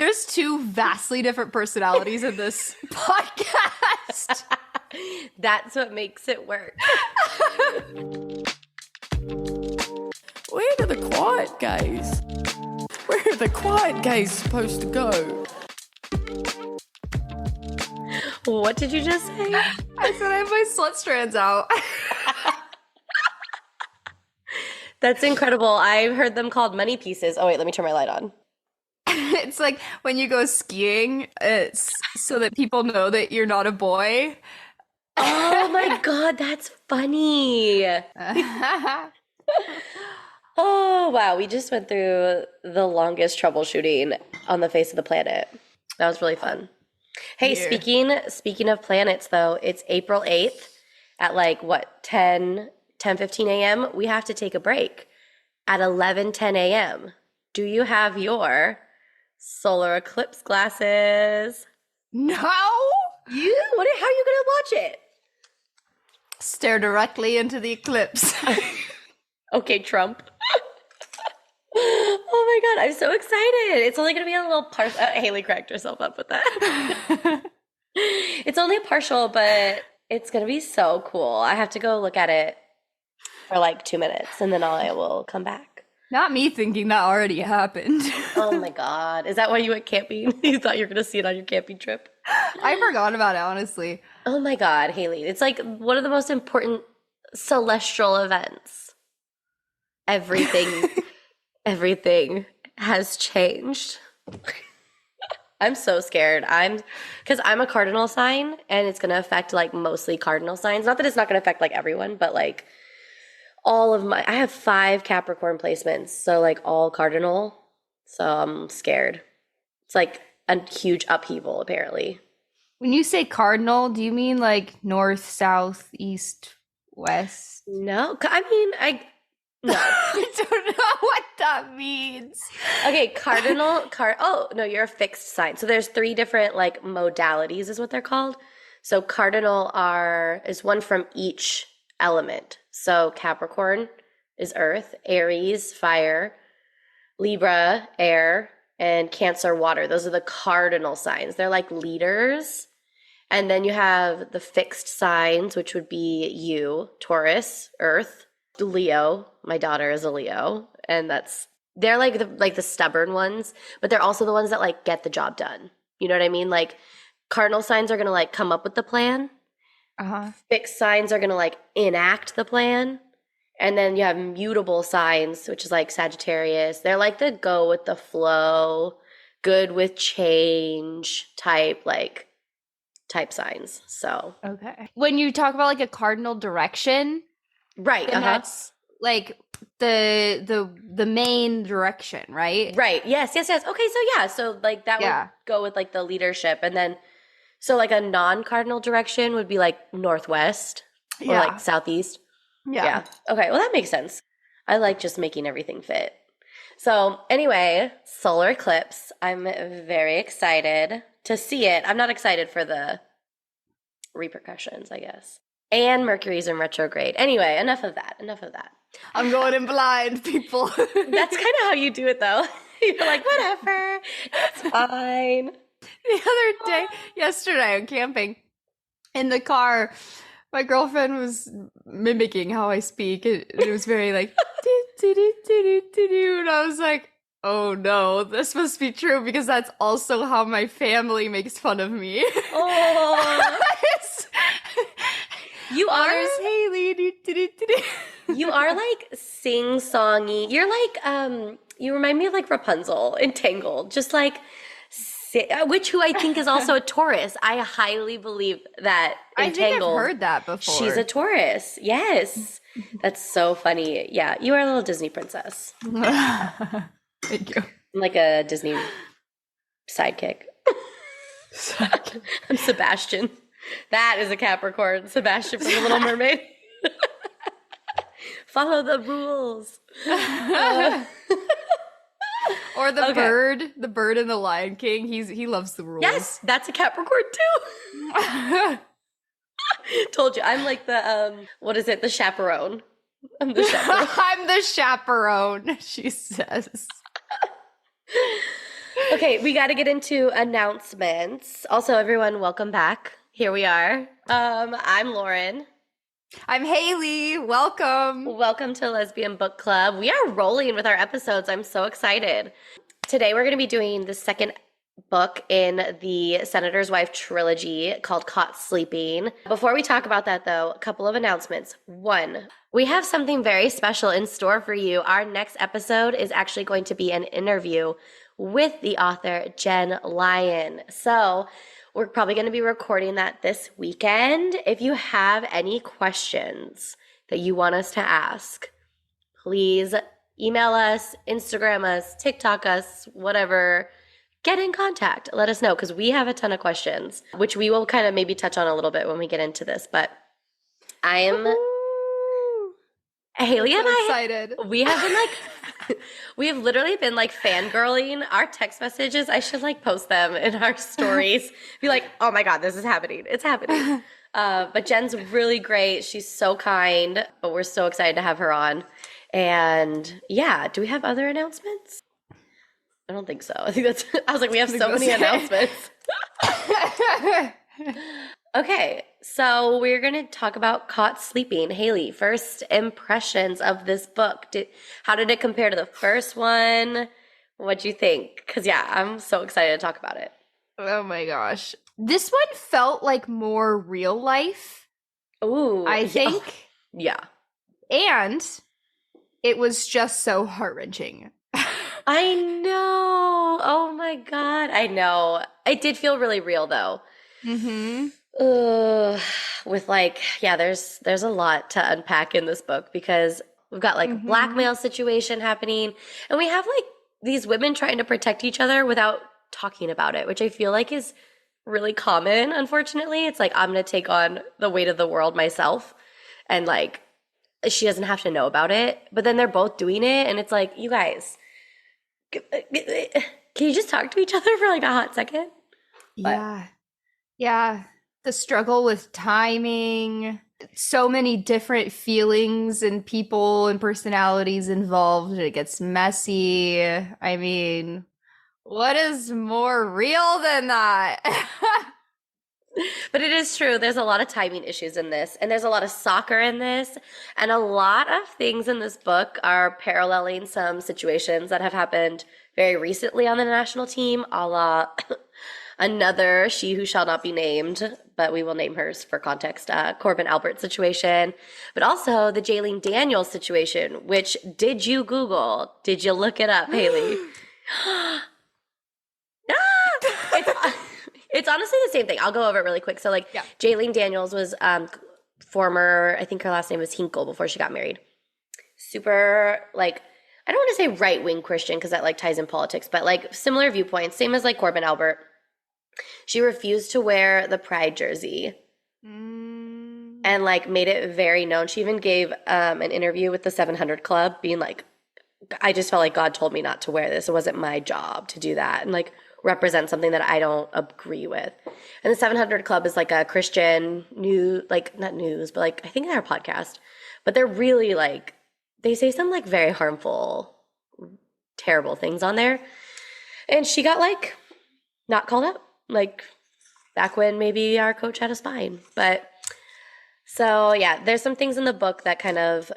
There's two vastly different personalities in this podcast. That's what makes it work. Where are the quiet gays? Where are the quiet gays supposed to go? What did you just say? I said I have my slut strands out. That's incredible. I've heard them called money pieces. Oh, wait, let me turn my light on. It's like when you go skiing, it's so that people know that you're not a boy. Oh my God, that's funny. Oh, wow. We just went through the longest troubleshooting on the face of the planet. That was really fun. Hey, speaking of planets, though, it's April 8th at 10:15 a.m. We have to take a break at 11:10 a.m. Do you have your solar eclipse glasses? No. How are you going to watch it? Stare directly into the eclipse. Okay, Trump. Oh my God, I'm so excited. It's only going to be a little partial. Haylie cracked herself up with that. It's only a partial, but it's going to be so cool. I have to go look at it for 2 minutes, and then I will come back. Not me thinking that already happened. Oh my God. Is that why you went camping? You thought you were going to see it on your camping trip? I forgot about it, honestly. Oh my God, Haylie. It's one of the most important celestial events. Everything has changed. I'm so scared. Because I'm a cardinal sign, and it's going to affect mostly cardinal signs. Not that it's not going to affect everyone, but I have 5 Capricorn placements, so all cardinal. So I'm scared. It's a huge upheaval, apparently. When you say cardinal, do you mean north, south, east, west? No, no. I don't know what that means. Okay, cardinal, oh, no, you're a fixed sign. So there's 3 different modalities is what they're called. So cardinal is one from each element. So Capricorn is earth, Aries, fire, Libra, air, and Cancer, water. Those are the cardinal signs. They're leaders. And then you have the fixed signs, which would be you, Taurus, earth, Leo. My daughter is a Leo, and they're the stubborn ones, but they're also the ones that get the job done. You know what I mean? Cardinal signs are gonna come up with the plan. Fixed signs are gonna enact the plan, and then you have mutable signs, which is Sagittarius. They're the go with the flow, good with change type signs. So okay, when you talk about a cardinal direction, right? That's the main direction, right? Right. Yes. Okay. So yeah. So that would go with the leadership, and then so a non-cardinal direction would be northwest or southeast. Yeah. Okay. Well, that makes sense. I like just making everything fit. So anyway, solar eclipse. I'm very excited to see it. I'm not excited for the repercussions, I guess. And Mercury's in retrograde. Anyway, enough of that. I'm going in blind, people. That's kind of how you do it, though. You're whatever. It's fine. The other day, yesterday, I'm camping in the car. My girlfriend was mimicking how I speak. It was very do-do-do-do-do-do. And I was like, oh no, this must be true because that's also how my family makes fun of me. Oh. You are Haylie. You are sing-songy. You're you remind me of Rapunzel in Tangled. Just who I think is also a Taurus. I highly believe that in Tangled. I think I've heard that before. She's a Taurus. Yes. That's so funny. Yeah, you are a little Disney princess. Thank you. I'm a Disney sidekick. I'm Sebastian. That is a Capricorn. Sebastian from The Little Mermaid. Follow the rules. Or the bird in The Lion King. He loves the rules. Yes, that's a Capricorn too. Told you, I'm the what is it? The chaperone. I'm the chaperone. I'm the chaperone, she says. Okay, we got to get into announcements. Also, everyone, welcome back. Here we are. I'm Lauren. I'm Haylie. Welcome. Welcome to Lesbian Book Club. We are rolling with our episodes. I'm so excited. Today, we're going to be doing the second book in the Senator's Wife trilogy called Caught Sleeping. Before we talk about that, though, a couple of announcements. One, we have something very special in store for you. Our next episode is actually going to be an interview with the author, Jen Lyon. So we're probably going to be recording that this weekend. If you have any questions that you want us to ask, please email us, Instagram us, TikTok us, whatever. Get in contact. Let us know because we have a ton of questions, which we will kind of maybe touch on a little bit when we get into this. But I am Haylie and I excited. We have been like we have literally been like fangirling our text messages. I should like post them in our stories. Be like, oh my God, this is happening. It's happening. But Jen's really great. She's so kind, but we're so excited to have her on. And yeah, do we have other announcements? I don't think so. I think that's, I was like, we have so many announcements. Okay, so we're going to talk about Caught Sleeping. Haylie, first impressions of this book. How did it compare to the first one? What'd you think? Because yeah, I'm so excited to talk about it. Oh my gosh. This one felt like more real life, Ooh. I think. Yeah. And it was just so heart-wrenching. I know. Oh my God. I know. It did feel really real though. Mm-hmm. With like, yeah, there's a lot to unpack in this book because we've got like a blackmail situation happening and we have like these women trying to protect each other without talking about it, which I feel like is really common, unfortunately. It's like, I'm going to take on the weight of the world myself and like, she doesn't have to know about it, but then they're both doing it and it's like, you guys, can you just talk to each other for like a hot second? But. Yeah. The struggle with timing, so many different feelings and people and personalities involved. It gets messy. I mean, what is more real than that? But it is true. There's a lot of timing issues in this, and there's a lot of soccer in this, and a lot of things in this book are paralleling some situations that have happened very recently on the national team, a la another She Who Shall Not Be Named, but we will name hers for context, Corbin Albert situation, but also the Jaylene Daniels situation, which did you Google? Did you look it up, Haylie? It's honestly the same thing. I'll go over it really quick. So like Jaylene Daniels was former, I think her last name was Hinkle before she got married. Super like, I don't want to say right-wing Christian because that like ties in politics, but like similar viewpoints, same as like Corbin Albert. She refused to wear the Pride jersey and like made it very known. She even gave an interview with the 700 Club being like, I just felt like God told me not to wear this. It wasn't my job to do that and like represent something that I don't agree with. And the 700 Club is like a Christian like not news, but like I think they're a podcast, but they're really like, they say some like very harmful, terrible things on there. And she got like not called up. Like back when maybe our coach had a spine. But so yeah, there's some things in the book that kind of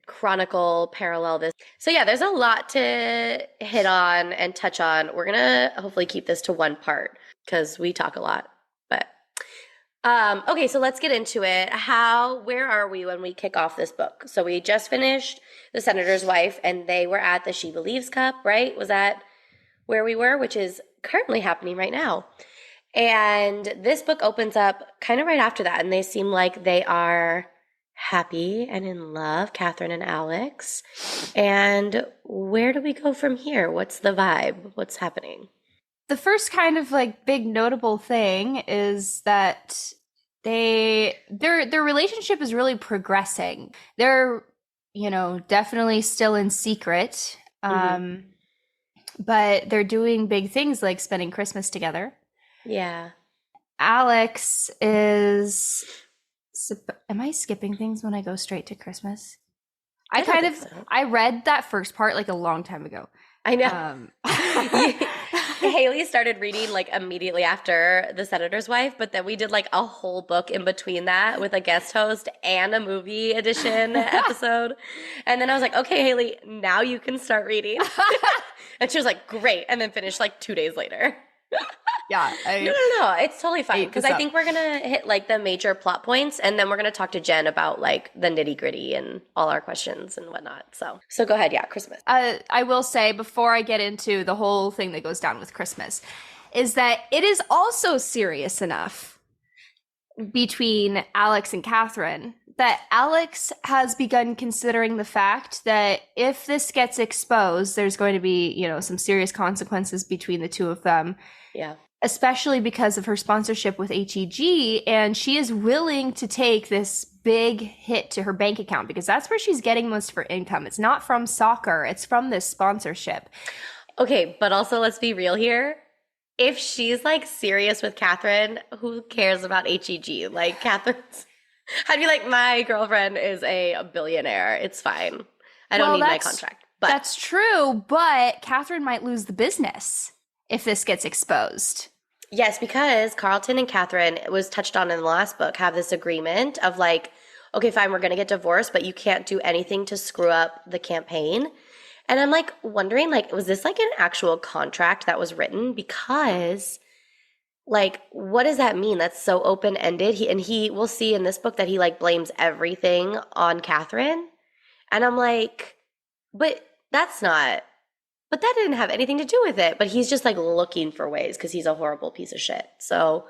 parallel this. So yeah, there's a lot to hit on and touch on. We're going to hopefully keep this to one part because we talk a lot. But okay, so let's get into it. Where are we when we kick off this book? So we just finished The Senator's Wife and they were at the She Believes Cup, right? Was that where we were? Which is currently happening right now. And this book opens up kind of right after that, and they seem like they are happy and in love, Catherine and Alex. And where do we go from here? What's the vibe? What's happening? The first kind of like big notable thing is that their relationship is really progressing. They're, definitely still in secret. But they're doing big things like spending Christmas together. Yeah. Alex is... Am I skipping things when I go straight to Christmas? I read that first part like a long time ago. I know. Haylie started reading like immediately after The Senator's Wife, but then we did like a whole book in between that with a guest host and a movie edition episode. And then I was like, okay, Haylie, now you can start reading. And she was like, great. And then finished like 2 days later. Yeah. No. It's totally fine. Because I think we're going to hit like the major plot points and then we're going to talk to Jen about like the nitty gritty and all our questions and whatnot. So go ahead. Yeah. Christmas. I will say before I get into the whole thing that goes down with Christmas is that it is also serious enough between Alex and Catherine that Alex has begun considering the fact that if this gets exposed, there's going to be, some serious consequences between the two of them. Yeah. Especially because of her sponsorship with HEG, and she is willing to take this big hit to her bank account because that's where she's getting most of her income. It's not from soccer, it's from this sponsorship. Okay, but also let's be real here. If she's like serious with Catherine, who cares about HEG? Like Catherine's, I'd be like, my girlfriend is a billionaire. It's fine. I don't need my contract. But that's true, but Catherine might lose the business if this gets exposed. Yes, because Carlton and Catherine, it was touched on in the last book, have this agreement of like, okay, fine, we're going to get divorced, but you can't do anything to screw up the campaign. And I'm like wondering, like, was this like an actual contract that was written? Because like, what does that mean? That's so open-ended. We'll see in this book that he like blames everything on Catherine. And I'm like, but that didn't have anything to do with it. But he's just like looking for ways because he's a horrible piece of shit. So,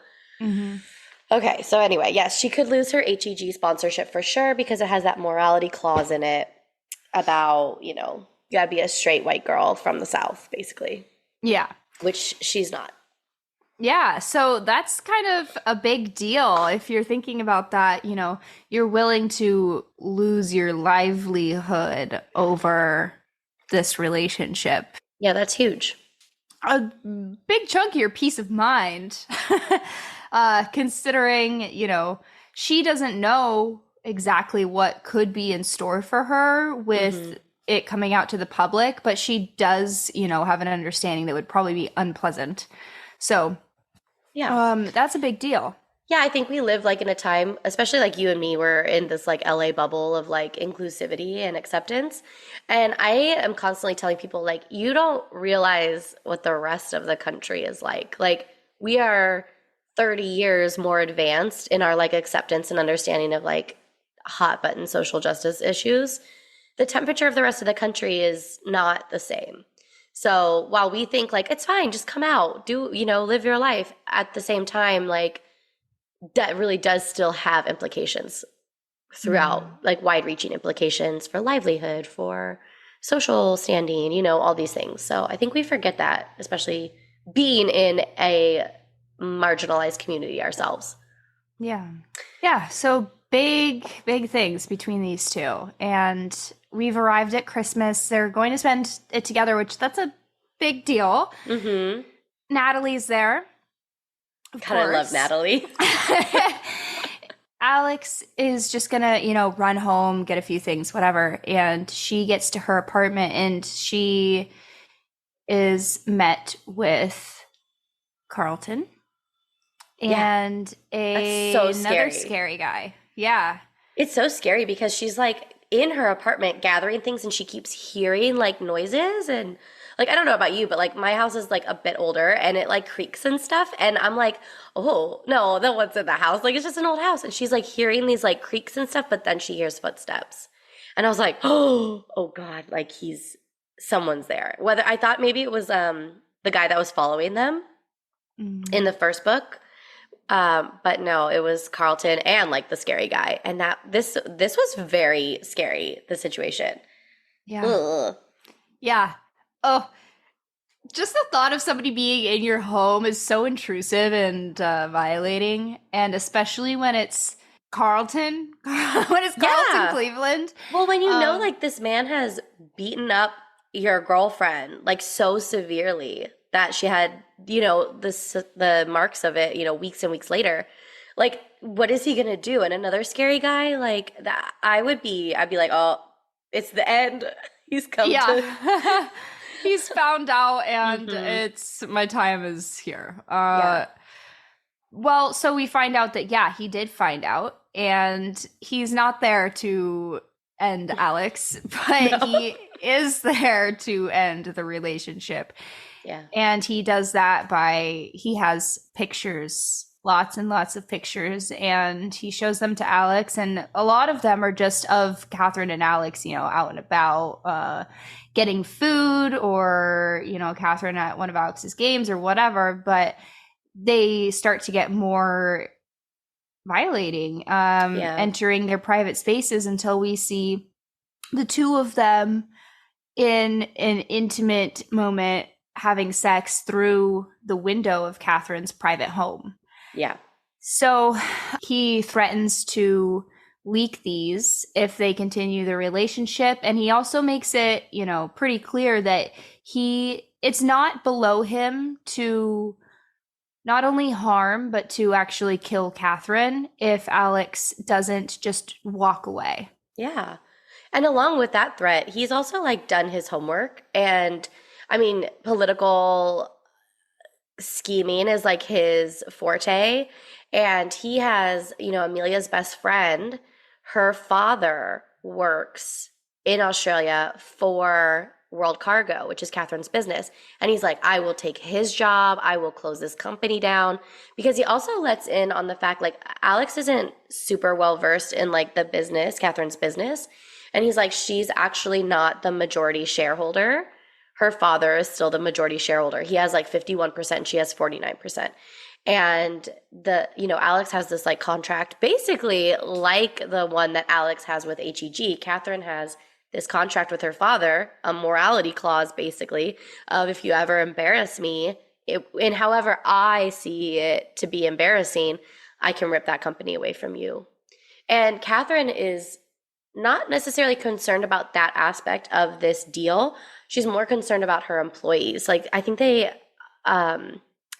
Okay. So anyway, yes, she could lose her HEG sponsorship for sure because it has that morality clause in it about, you gotta be a straight white girl from the South, basically. Yeah. Which she's not. Yeah. So that's kind of a big deal. If you're thinking about that, you're willing to lose your livelihood over this relationship. Yeah, that's huge. A big chunk of your peace of mind, considering, she doesn't know exactly what could be in store for her with it coming out to the public, but she does, have an understanding that would probably be unpleasant. So, yeah, that's a big deal. Yeah, I think we live like in a time, especially like you and me, we're in this like LA bubble of like inclusivity and acceptance. And I am constantly telling people like, you don't realize what the rest of the country is like. Like we are 30 years more advanced in our like acceptance and understanding of like hot button social justice issues. The temperature of the rest of the country is not the same. So while we think like, it's fine, just come out, do, live your life, at the same time, like, that really does still have implications throughout, like wide-reaching implications for livelihood, for social standing, all these things. So I think we forget that, especially being in a marginalized community ourselves. Yeah. Yeah. So big things between these two. And we've arrived at Christmas. They're going to spend it together, which that's a big deal. Natalie's there. God, I love Natalie. Alex is just gonna, run home, get a few things, whatever. And she gets to her apartment and she is met with Carlton and another scary guy. Yeah. It's so scary because she's like in her apartment gathering things and she keeps hearing like noises and like, I don't know about you, but like my house is like a bit older and it like creaks and stuff. And I'm like, oh, no one's in the house. Like it's just an old house. And she's like hearing these like creaks and stuff, but then she hears footsteps. And I was like, oh God, like someone's there. Whether I thought maybe it was the guy that was following them in the first book. But no, it was Carlton and like the scary guy. And that this was very scary, the situation. Yeah. Ugh. Yeah. Oh, just the thought of somebody being in your home is so intrusive and violating. And especially when it's Carlton, Cleveland. Well, when you know, like this man has beaten up your girlfriend like so severely that she had, the marks of it, weeks and weeks later, like, what is he going to do? And another scary guy like that, I'd be like, oh, it's the end. He's come to. he's found out, and Mhm. it's my time is here. Yeah. Well, so we find out that yeah, he did find out, and he's not there to end Alex, but No. he is there to end the relationship. Yeah. And he does that by he has pictures, lots and lots of pictures, and he shows them to Alex, and a lot of them are just of Catherine and Alex, out and about, getting food, or Catherine at one of Alex's games or whatever. But they start to get more violating, Yeah. entering their private spaces until we see the two of them in an intimate moment having sex through the window of Catherine's private home. Yeah. So he threatens to leak these if they continue the relationship. And he also makes it, pretty clear that it's not below him to not only harm, but to actually kill Catherine if Alex doesn't just walk away. Yeah. And along with that threat, he's also like done his homework. And I mean, political scheming is like his forte. And he has, Amelia's best friend, her father works in Australia for World Cargo, which is Catherine's business. And he's like, I will take his job. I will close this company down. Because he also lets in on the fact, like, Alex isn't super well versed in like the business, Catherine's business. And he's like, she's actually not the majority shareholder. Her father is still the majority shareholder. He has like 51%, she has 49%. And Alex has this like contract, basically like the one that Alex has with HEG. Catherine has this contract with her father, a morality clause, basically, of if you ever embarrass me, and however I see it to be embarrassing, I can rip that company away from you. And Catherine is not necessarily concerned about that aspect of this deal. She's more concerned about her employees. Like, I think they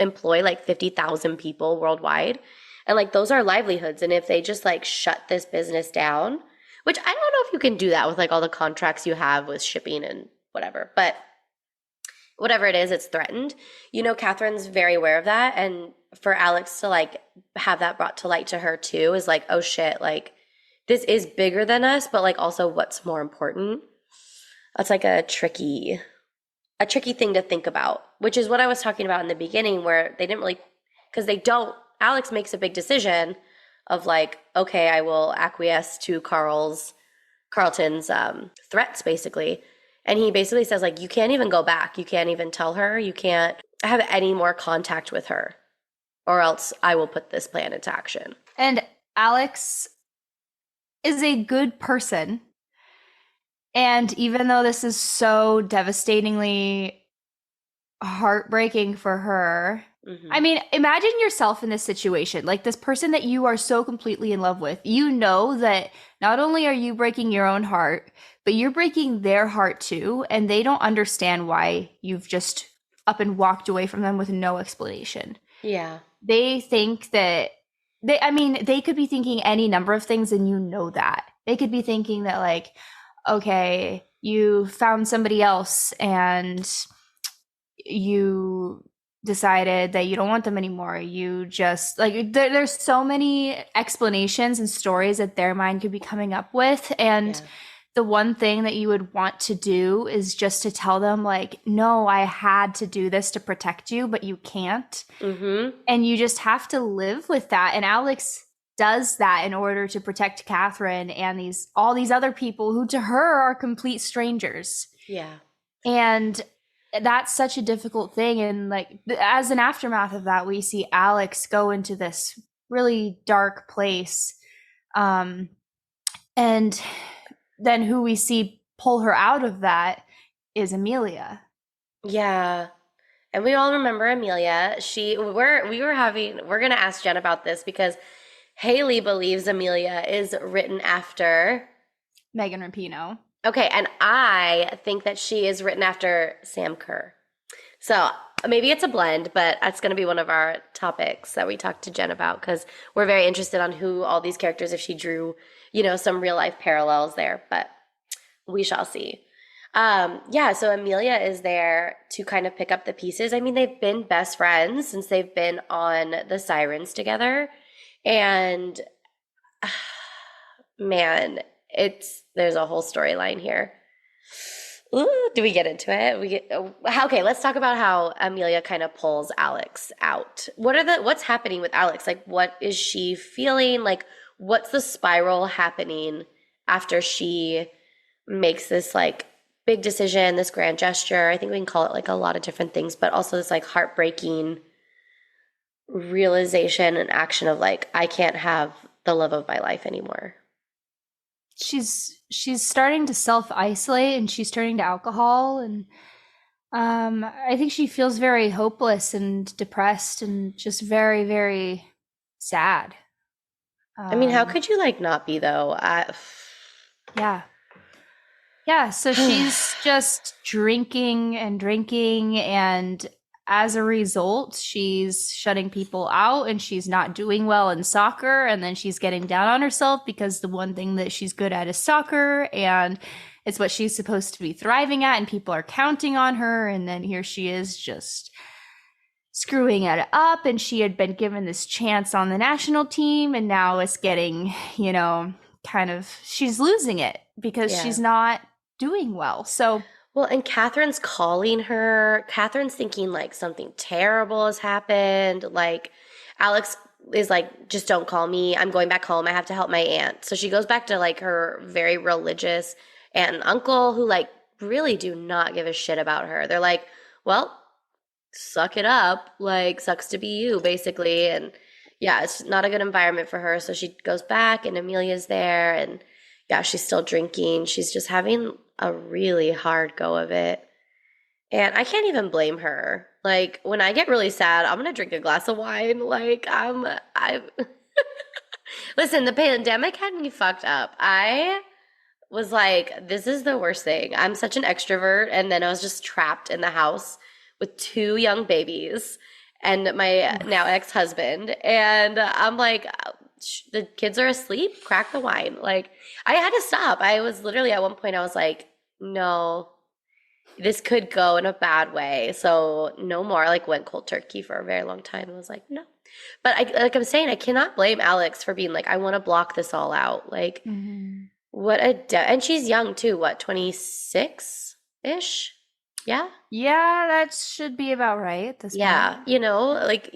employ like 50,000 people worldwide. And like, those are livelihoods. And if they just like shut this business down, which I don't know if you can do that with like all the contracts you have with shipping and whatever, but whatever it is, it's threatened. Catherine's very aware of that. And for Alex to like have that brought to light to her too is like, oh shit, like this is bigger than us, but like also what's more important? That's like a tricky thing to think about, which is what I was talking about in the beginning, where they didn't really, because Alex makes a big decision of like, okay, I will acquiesce to Carlton's threats, basically. And he basically says, like, you can't even go back. You can't even tell her. You can't have any more contact with her, or else I will put this plan into action. And Alex is a good person. And even though this is so devastatingly heartbreaking for her, I mean, imagine yourself in this situation. Like, this person that you are so completely in love with, that not only are you breaking your own heart, but you're breaking their heart too. And they don't understand why you've just up and walked away from them with no explanation. Yeah. They think that they could be thinking any number of things, and that. They could be thinking that, like, okay, you found somebody else and you decided that you don't want them anymore. You just like there's so many explanations and stories that their mind could be coming up with, and the one thing that you would want to do is just to tell them, like, no, I had to do this to protect you, but you can't. And you just have to live with that. And Alex does that in order to protect Catherine and all these other people who to her are complete strangers. Yeah. And that's such a difficult thing. And like, as an aftermath of that, we see Alex go into this really dark place. And then who we see pull her out of that is Amelia. Yeah. And we all remember Amelia. We're going to ask Jen about this because Haylie believes Amelia is written after Megan Rapinoe. Okay, and I think that she is written after Sam Kerr. So maybe it's a blend, but that's going to be one of our topics that we talked to Jen about, because we're very interested on who all these characters, if she drew, some real life parallels there, but we shall see. Yeah, so Amelia is there to kind of pick up the pieces. I mean, they've been best friends since they've been on the Sirens together. And man, there's a whole storyline here. Ooh, do we get into it? Okay, let's talk about how Amelia kind of pulls Alex out. What's happening with Alex? Like, what is she feeling? Like, what's the spiral happening after she makes this like big decision, this grand gesture? I think we can call it like a lot of different things, but also this like heartbreaking realization and action of like, I can't have the love of my life anymore. She's starting to self-isolate, and she's turning to alcohol, and I think she feels very hopeless and depressed and just very, very sad. I mean, how could you like not be though? Yeah. Yeah, so she's just drinking and drinking, and as a result, she's shutting people out, and she's not doing well in soccer, and then she's getting down on herself because the one thing that she's good at is soccer, and it's what she's supposed to be thriving at, and people are counting on her, and then here she is just screwing it up, and she had been given this chance on the national team, and now it's getting, kind of, she's losing it because Yeah. she's not doing well. So, Well, and Catherine's calling her. Catherine's thinking like something terrible has happened. Like Alex is like, just don't call me. I'm going back home. I have to help my aunt. So she goes back to like her very religious aunt and uncle who like really do not give a shit about her. They're like, well, suck it up. Like, sucks to be you, basically. And yeah, it's not a good environment for her. So she goes back, and Amelia's there, and yeah, she's still drinking. She's just having a really hard go of it. And I can't even blame her. Like, when I get really sad, I'm gonna drink a glass of wine. Like, I listen, the pandemic had me fucked up. I was like, this is the worst thing. I'm such an extrovert. And then I was just trapped in the house with two young babies and my now ex-husband. And I'm like, the kids are asleep, crack the wine. Like, I had to stop. I was literally at one point, I was like, no, this could go in a bad way. So no more. I like went cold turkey for a very long time. I was like, no. But like I'm saying, I cannot blame Alex for being like, I want to block this all out. Like, and she's young too. What, 26 ish? Yeah. yeah, that should be about right at this Yeah. point. Like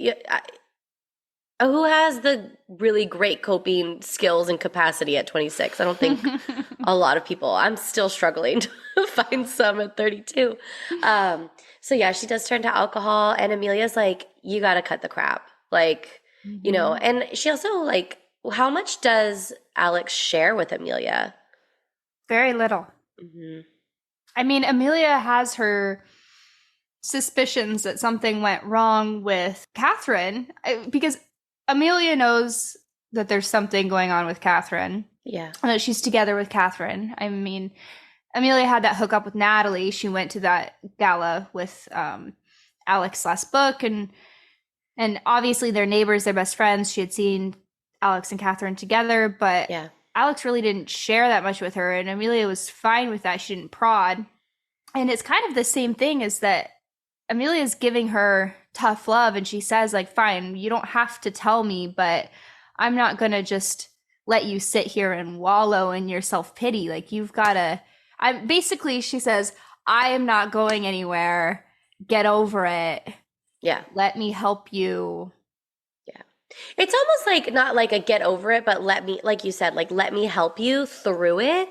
who has the really great coping skills and capacity at 26? I don't think a lot of people. I'm still struggling to find some at 32. So yeah, she does turn to alcohol, and Amelia's like, you got to cut the crap. Like, and she also like, how much does Alex share with Amelia? Very little. I mean, Amelia has her suspicions that something went wrong with Catherine because Amelia knows that there's something going on with Catherine. Yeah. And that she's together with Catherine. I mean, Amelia had that hookup with Natalie. She went to that gala with Alex last book, and obviously they're neighbors, they're best friends. She had seen Alex and Catherine together, but Yeah. Alex really didn't share that much with her, and Amelia was fine with that. She didn't prod. And it's kind of the same thing, is that Amelia's giving her tough love, and she says, like, fine, you don't have to tell me, but I'm not going to just let you sit here and wallow in your self-pity. Like, you've got to, basically, she says, I am not going anywhere. Get over it. Yeah. Let me help you. Yeah. It's almost like not like a get over it, but let me, like you said, like, let me help you through it.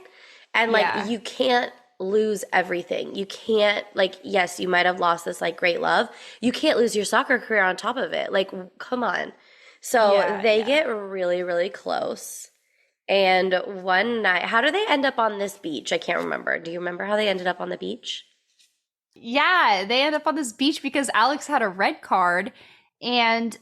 And like, Yeah. you can't lose everything. You can't, like, yes, you might have lost this like great love. You can't lose your soccer career on top of it. Like, come on. So they get really, really close. And one night, how do they end up on this beach? I can't remember. Do you remember how they ended up on the beach? Yeah, they end up on this beach because Alex had a red card, and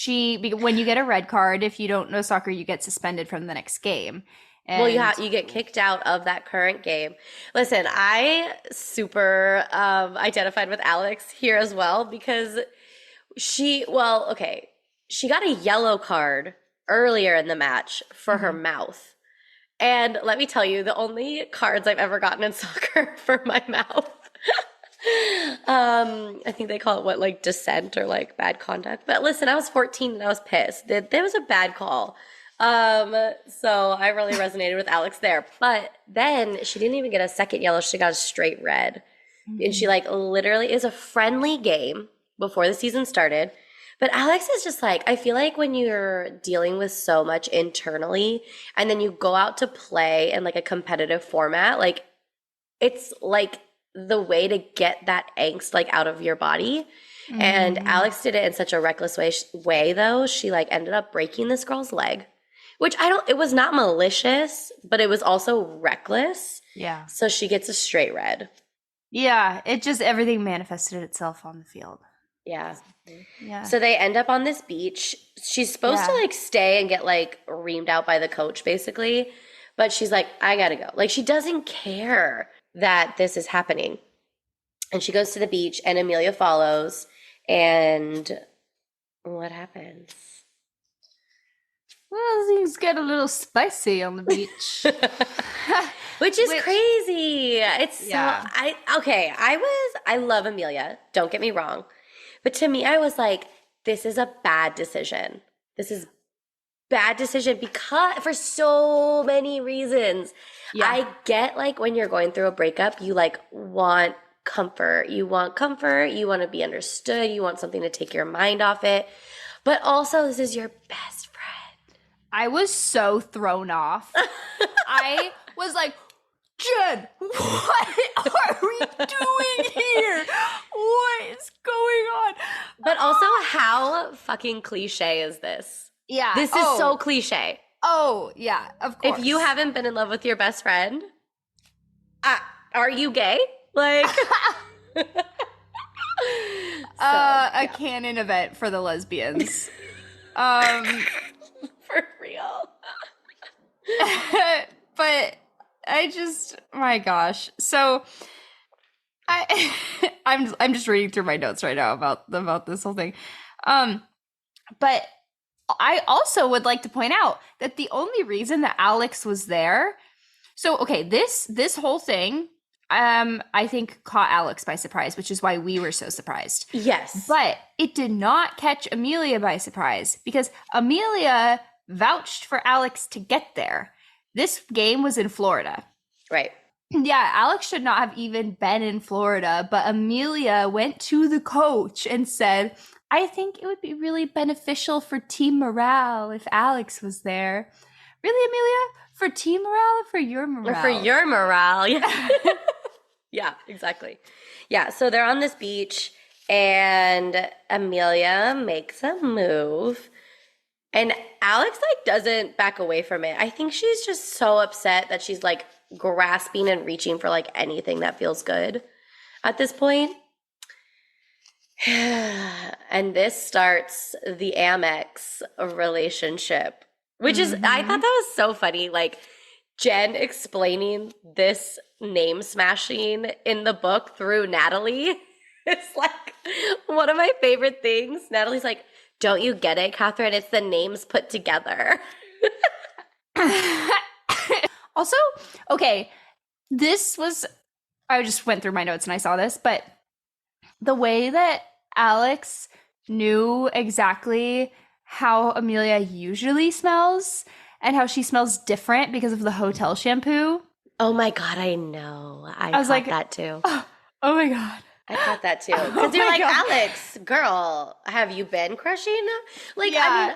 when you get a red card, if you don't know soccer, you get suspended from the next game. And Well, you get kicked out of that current game. Listen, I super identified with Alex here as well because she got a yellow card earlier in the match for her mouth. And let me tell you, the only cards I've ever gotten in soccer for my mouth. I think they call it what, like dissent or like bad conduct. But listen, I was 14 and I was pissed. There was a bad call. So I really resonated with Alex there. But then she didn't even get a second yellow. She got a straight red. And she like literally is a friendly game before the season started. But Alex is just like, I feel like when you're dealing with so much internally and then you go out to play in like a competitive format, like it's like the way to get that angst like out of your body. And Alex did it in such a reckless way though. She like ended up breaking this girl's leg, which it was not malicious, but it was also reckless. Yeah. So she gets a straight red. Yeah, it just, everything manifested itself on the field. Yeah. Yeah. So they end up on this beach. She's supposed to like stay and get like reamed out by the coach basically. But she's like, I gotta go. Like she doesn't care that this is happening. And she goes to the beach and Amelia follows. And what happens? Well, things get a little spicy on the beach. Which is crazy. It's I love Amelia. Don't get me wrong. But to me, I was like, this is a bad decision. This is bad decision because for so many reasons. Yeah. I get like when you're going through a breakup, you like want comfort. You want comfort. You want to be understood. You want something to take your mind off it. But also, this is your best friend. I was so thrown off. I was like, Jen, what are we doing here? What is going on? But also, how fucking cliche is this? Yeah. This is so cliche. Oh, yeah, of course. If you haven't been in love with your best friend, are you gay? Like, a canon event for the lesbians. For real. But I just, my gosh. So I'm just reading through my notes right now about this whole thing. But I also would like to point out that the only reason that Alex was there, so okay, this whole thing, I think caught Alex by surprise, which is why we were so surprised. Yes. But it did not catch Amelia by surprise because Amelia vouched for Alex to get there. This game was in Florida. Right. Yeah, Alex should not have even been in Florida, but Amelia went to the coach and said, I think it would be really beneficial for team morale if Alex was there. Really, Amelia? For team morale or for your morale? Or for your morale, yeah. Yeah, exactly. Yeah, so they're on this beach and Amelia makes a move and Alex like doesn't back away from it. I think she's just so upset that she's like grasping and reaching for like anything that feels good at this point. And this starts the Amex relationship, which is, I thought that was so funny. Like Jen explaining this name smashing in the book through Natalie. It's like one of my favorite things. Natalie's like, don't you get it, Catherine? It's the names put together. Also, okay, I just went through my notes and I saw this, but the way that Alex knew exactly how Amelia usually smells and how she smells different because of the hotel shampoo. Oh my God, I know. I was like that too. Oh my God. I thought that too. Because you're like, God. Alex, girl, have you been crushing? Like, yeah. I mean,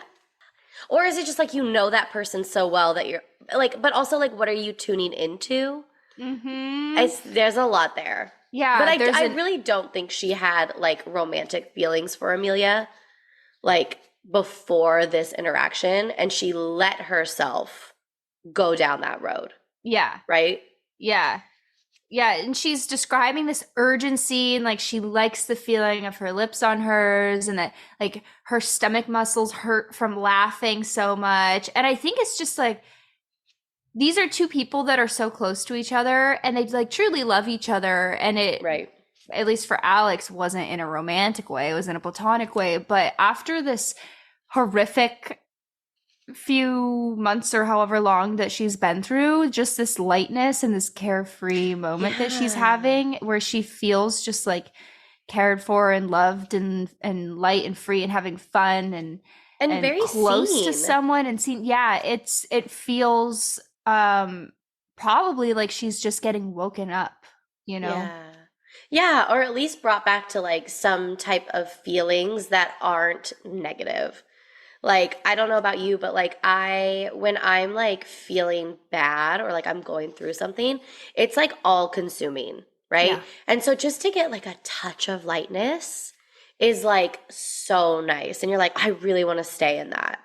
or is it just like you know that person so well that you're like, but also like, what are you tuning into? Mm-hmm. There's a lot there. Yeah. But I really don't think she had like romantic feelings for Amelia like before this interaction. And she let herself go down that road. Yeah. Right? Yeah. Yeah, and she's describing this urgency and like she likes the feeling of her lips on hers and that like her stomach muscles hurt from laughing so much. And I think it's just like these are two people that are so close to each other and they like truly love each other. And it, right, at least for Alex, wasn't in a romantic way. It was in a platonic way. But after this horrific few months or however long that she's been through, just this lightness and this carefree moment that she's Yeah. having where she feels just like cared for and loved and light and free and having fun And and very close to seen. someone and seen. Yeah, it feels probably like she's just getting woken up, you know. Yeah. Yeah, or at least brought back to like some type of feelings that aren't negative. Like, I don't know about you, but like when I'm like feeling bad or like I'm going through something, it's like all consuming, right? Yeah. And so just to get like a touch of lightness is like so nice. And you're like, I really want to stay in that.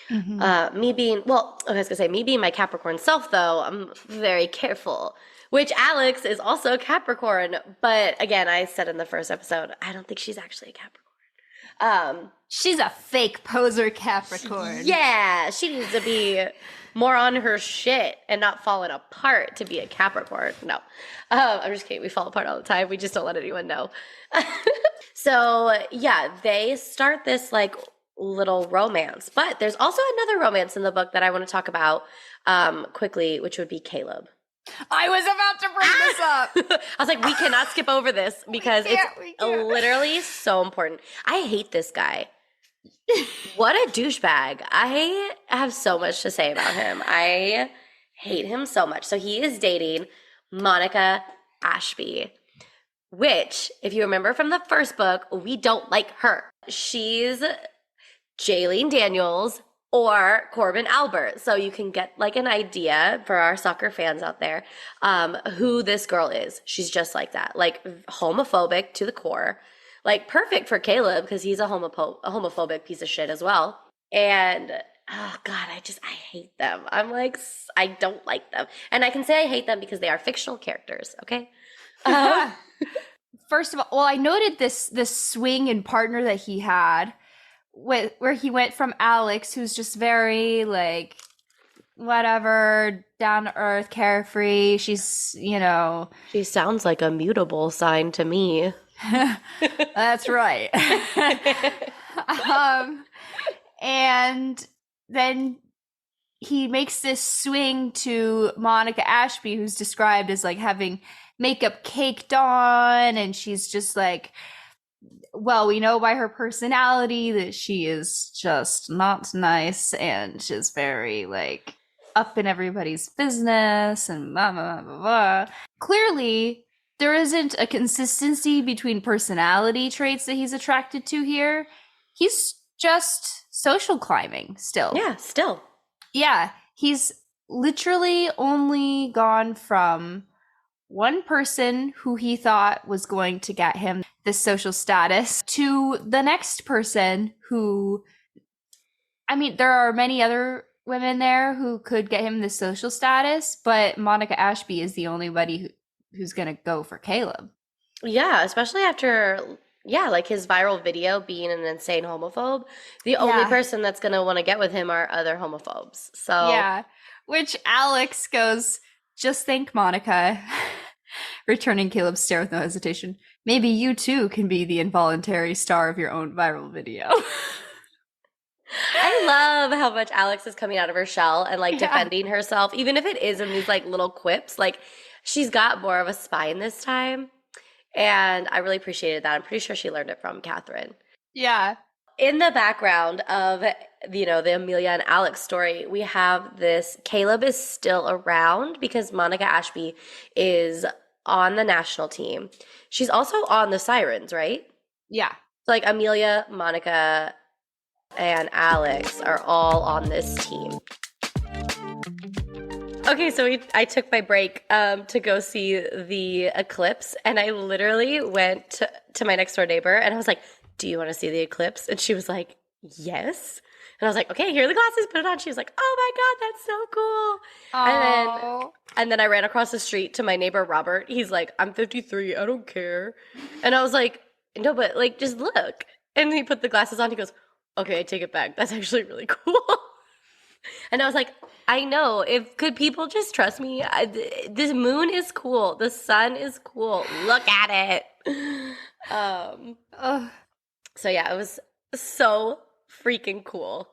Mhm. I was gonna say, me being my Capricorn self, though, I'm very careful. Which Alex is also Capricorn, but again, I said in the first episode, I don't think she's actually a Capricorn. She's a fake poser Capricorn. Yeah, she needs to be more on her shit and not falling apart to be a Capricorn. No, I'm just kidding. We fall apart all the time. We just don't let anyone know. So yeah, they start this like little romance, but there's also another romance in the book that I want to talk about quickly, which would be Caleb. I was about to bring this up. I was like, we cannot skip over this because We it's can't. literally so important. I hate this guy. What a douchebag. I have so much to say about him. I hate him so much. So he is dating Monica Ashby, which, if you remember from the first book, we don't like her. She's Jaylene Daniels or Corbin Albert. So you can get like an idea for our soccer fans out there who this girl is. She's just like that, like homophobic to the core. Like perfect for Caleb because he's a homophobic piece of shit as well. And oh god, I hate them. I'm like I don't like them, and I can say I hate them because they are fictional characters. Okay. Um, First of all, well, I noted this swing in partner that he had, where he went from Alex, who's just very like whatever, down to earth, carefree. She's, she sounds like a mutable sign to me. that's right. um, and then he makes this swing to Monica Ashby, who's described as like having makeup caked on, and she's just like, well, we know by her personality that she is just not nice and she's very like up in everybody's business and blah blah blah blah blah. Clearly, there isn't a consistency between personality traits that he's attracted to here. He's just social climbing still. Yeah, still. Yeah, he's literally only gone from one person who he thought was going to get him this social status to the next person who, I mean, there are many other women there who could get him this social status, but Monica Ashby is the only who's going to go for Caleb. Yeah, especially after like his viral video being an insane homophobe. The only person that's going to want to get with him are other homophobes. So yeah, which Alex goes, just think, Monica, returning Caleb's stare with no hesitation. Maybe you too can be the involuntary star of your own viral video. I love how much Alex is coming out of her shell and like defending herself, even if it is in these like little quips. Like she's got more of a spine this time. And I really appreciated that. I'm pretty sure she learned it from Catherine. Yeah. In the background of, the Amelia and Alex story, we have this Caleb is still around because Monica Ashby is on the national team. She's also on the Sirens, right? Yeah. So like Amelia, Monica, and Alex are all on this team. Okay, so I took my break to go see the eclipse, and I literally went to my next door neighbor, and I was like, do you want to see the eclipse? And she was like, yes. And I was like, okay, here are the glasses, put it on. She was like, oh my God, that's so cool. And then I ran across the street to my neighbor, Robert. He's like, I'm 53, I don't care. And I was like, no, but like, just look. And he put the glasses on. He goes, okay, I take it back. That's actually really cool. And I was like, I know. Could people just trust me? This moon is cool. The sun is cool. Look at it. So yeah, it was so freaking cool.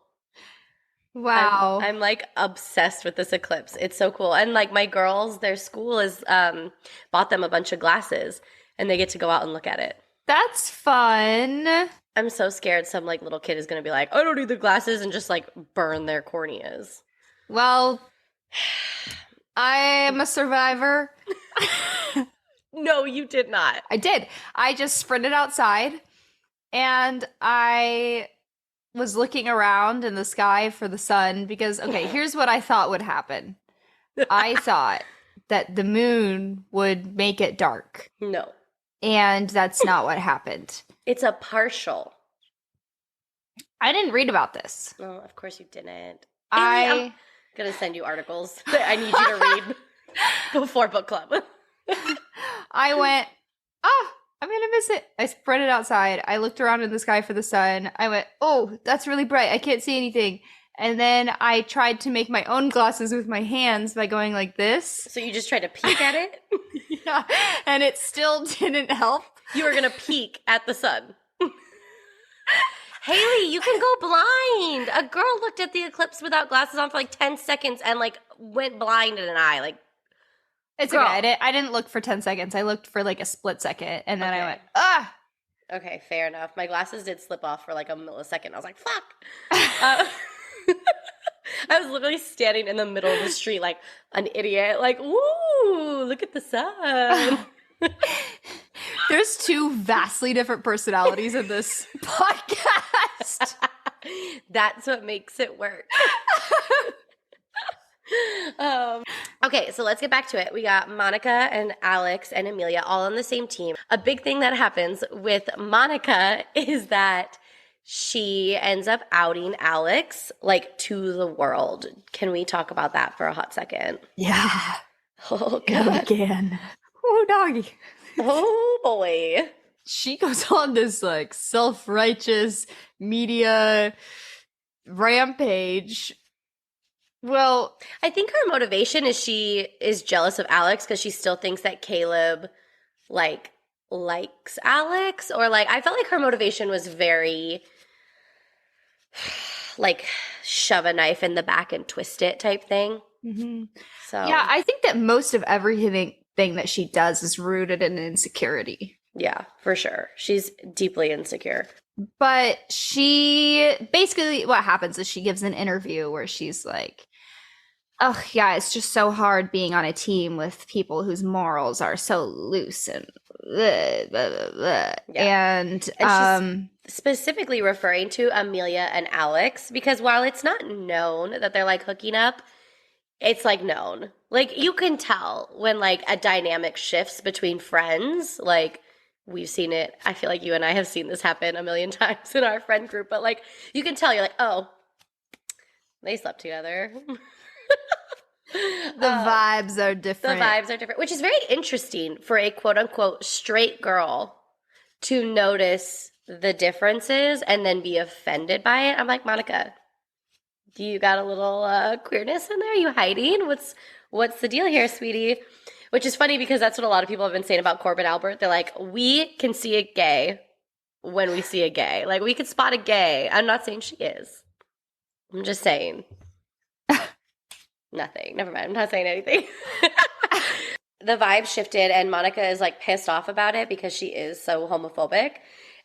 Wow. I'm like obsessed with this eclipse. It's so cool. And like my girls, their school is bought them a bunch of glasses and they get to go out and look at it. That's fun. I'm so scared some like little kid is gonna be like, I don't need the glasses and just like burn their corneas. Well, I am a survivor. No, you did not. I did. I just sprinted outside and I was looking around in the sky for the sun because, okay, here's what I thought would happen. I thought that the moon would make it dark, No. and that's not what happened. It's a partial. I didn't read about this. No, of course you didn't. I'm gonna send you articles that I need you to read before book club. I went, I'm gonna miss it. I sprinted outside. I looked around in the sky for the sun. I went, oh, that's really bright. I can't see anything. And then I tried to make my own glasses with my hands by going like this. So you just tried to peek at it? Yeah, and it still didn't help. You were gonna peek at the sun. Haylie, you can go blind. A girl looked at the eclipse without glasses on for like 10 seconds and like went blind in an eye. Like, It's girl. okay. I didn't look for 10 seconds. I looked for like a split second, and then Okay. I went, ah! Okay, fair enough. My glasses did slip off for like a millisecond. I was like, fuck. I was literally standing in the middle of the street like an idiot. Like, woo, look at the sun. There's two vastly different personalities in this podcast. That's what makes it work. Okay, so let's get back to it. We got Monica and Alex and Amelia all on the same team. A big thing that happens with Monica is that she ends up outing Alex like to the world. Can we talk about that for a hot second? Yeah. Oh Yeah, we god. can. Oh, doggy. Oh boy. She goes on this like self-righteous media rampage. Well, I think her motivation is she is jealous of Alex because she still thinks that Caleb like likes Alex, or like I felt like her motivation was very like shove a knife in the back and twist it type thing. So yeah, I think that most of everything that she does is rooted in insecurity. yeah, for sure. She's deeply insecure. But she basically, what happens is she gives an interview where she's like, oh, yeah, it's just so hard being on a team with people whose morals are so loose and blah, blah, blah, blah. Yeah. And she's specifically referring to Amelia and Alex because while it's not known that they're like hooking up, it's like known. Like you can tell when like a dynamic shifts between friends. Like we've seen it. I feel like you and I have seen this happen a million times in our friend group. But like you can tell, you're like, oh, they slept together. the vibes are different. The vibes are different, which is very interesting for a quote unquote straight girl to notice the differences and then be offended by it. I'm like, Monica, do you got a little queerness in there? Are you hiding? What's the deal here, sweetie? Which is funny because that's what a lot of people have been saying about Corbin Albert. They're like, we can see a gay when we see a gay. Like, we could spot a gay. I'm not saying she is. I'm just saying. Nothing. Never mind. I'm not saying anything. The vibe shifted and Monica is like pissed off about it because she is so homophobic.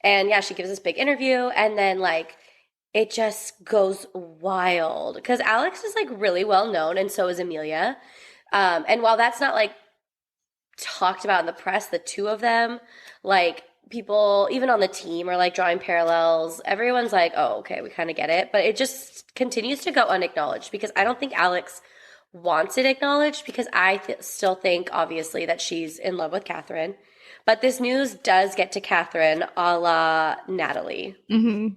And yeah, she gives this big interview and then like it just goes wild because Alex is like really well known and so is Amelia. And while that's not like talked about in the press, the two of them, like people even on the team are like drawing parallels. Everyone's like, oh, okay, we kind of get it. But it just continues to go unacknowledged because I don't think Alex wants it acknowledged because I still think obviously that she's in love with Catherine. But this news does get to Catherine a la Natalie. Mm-hmm.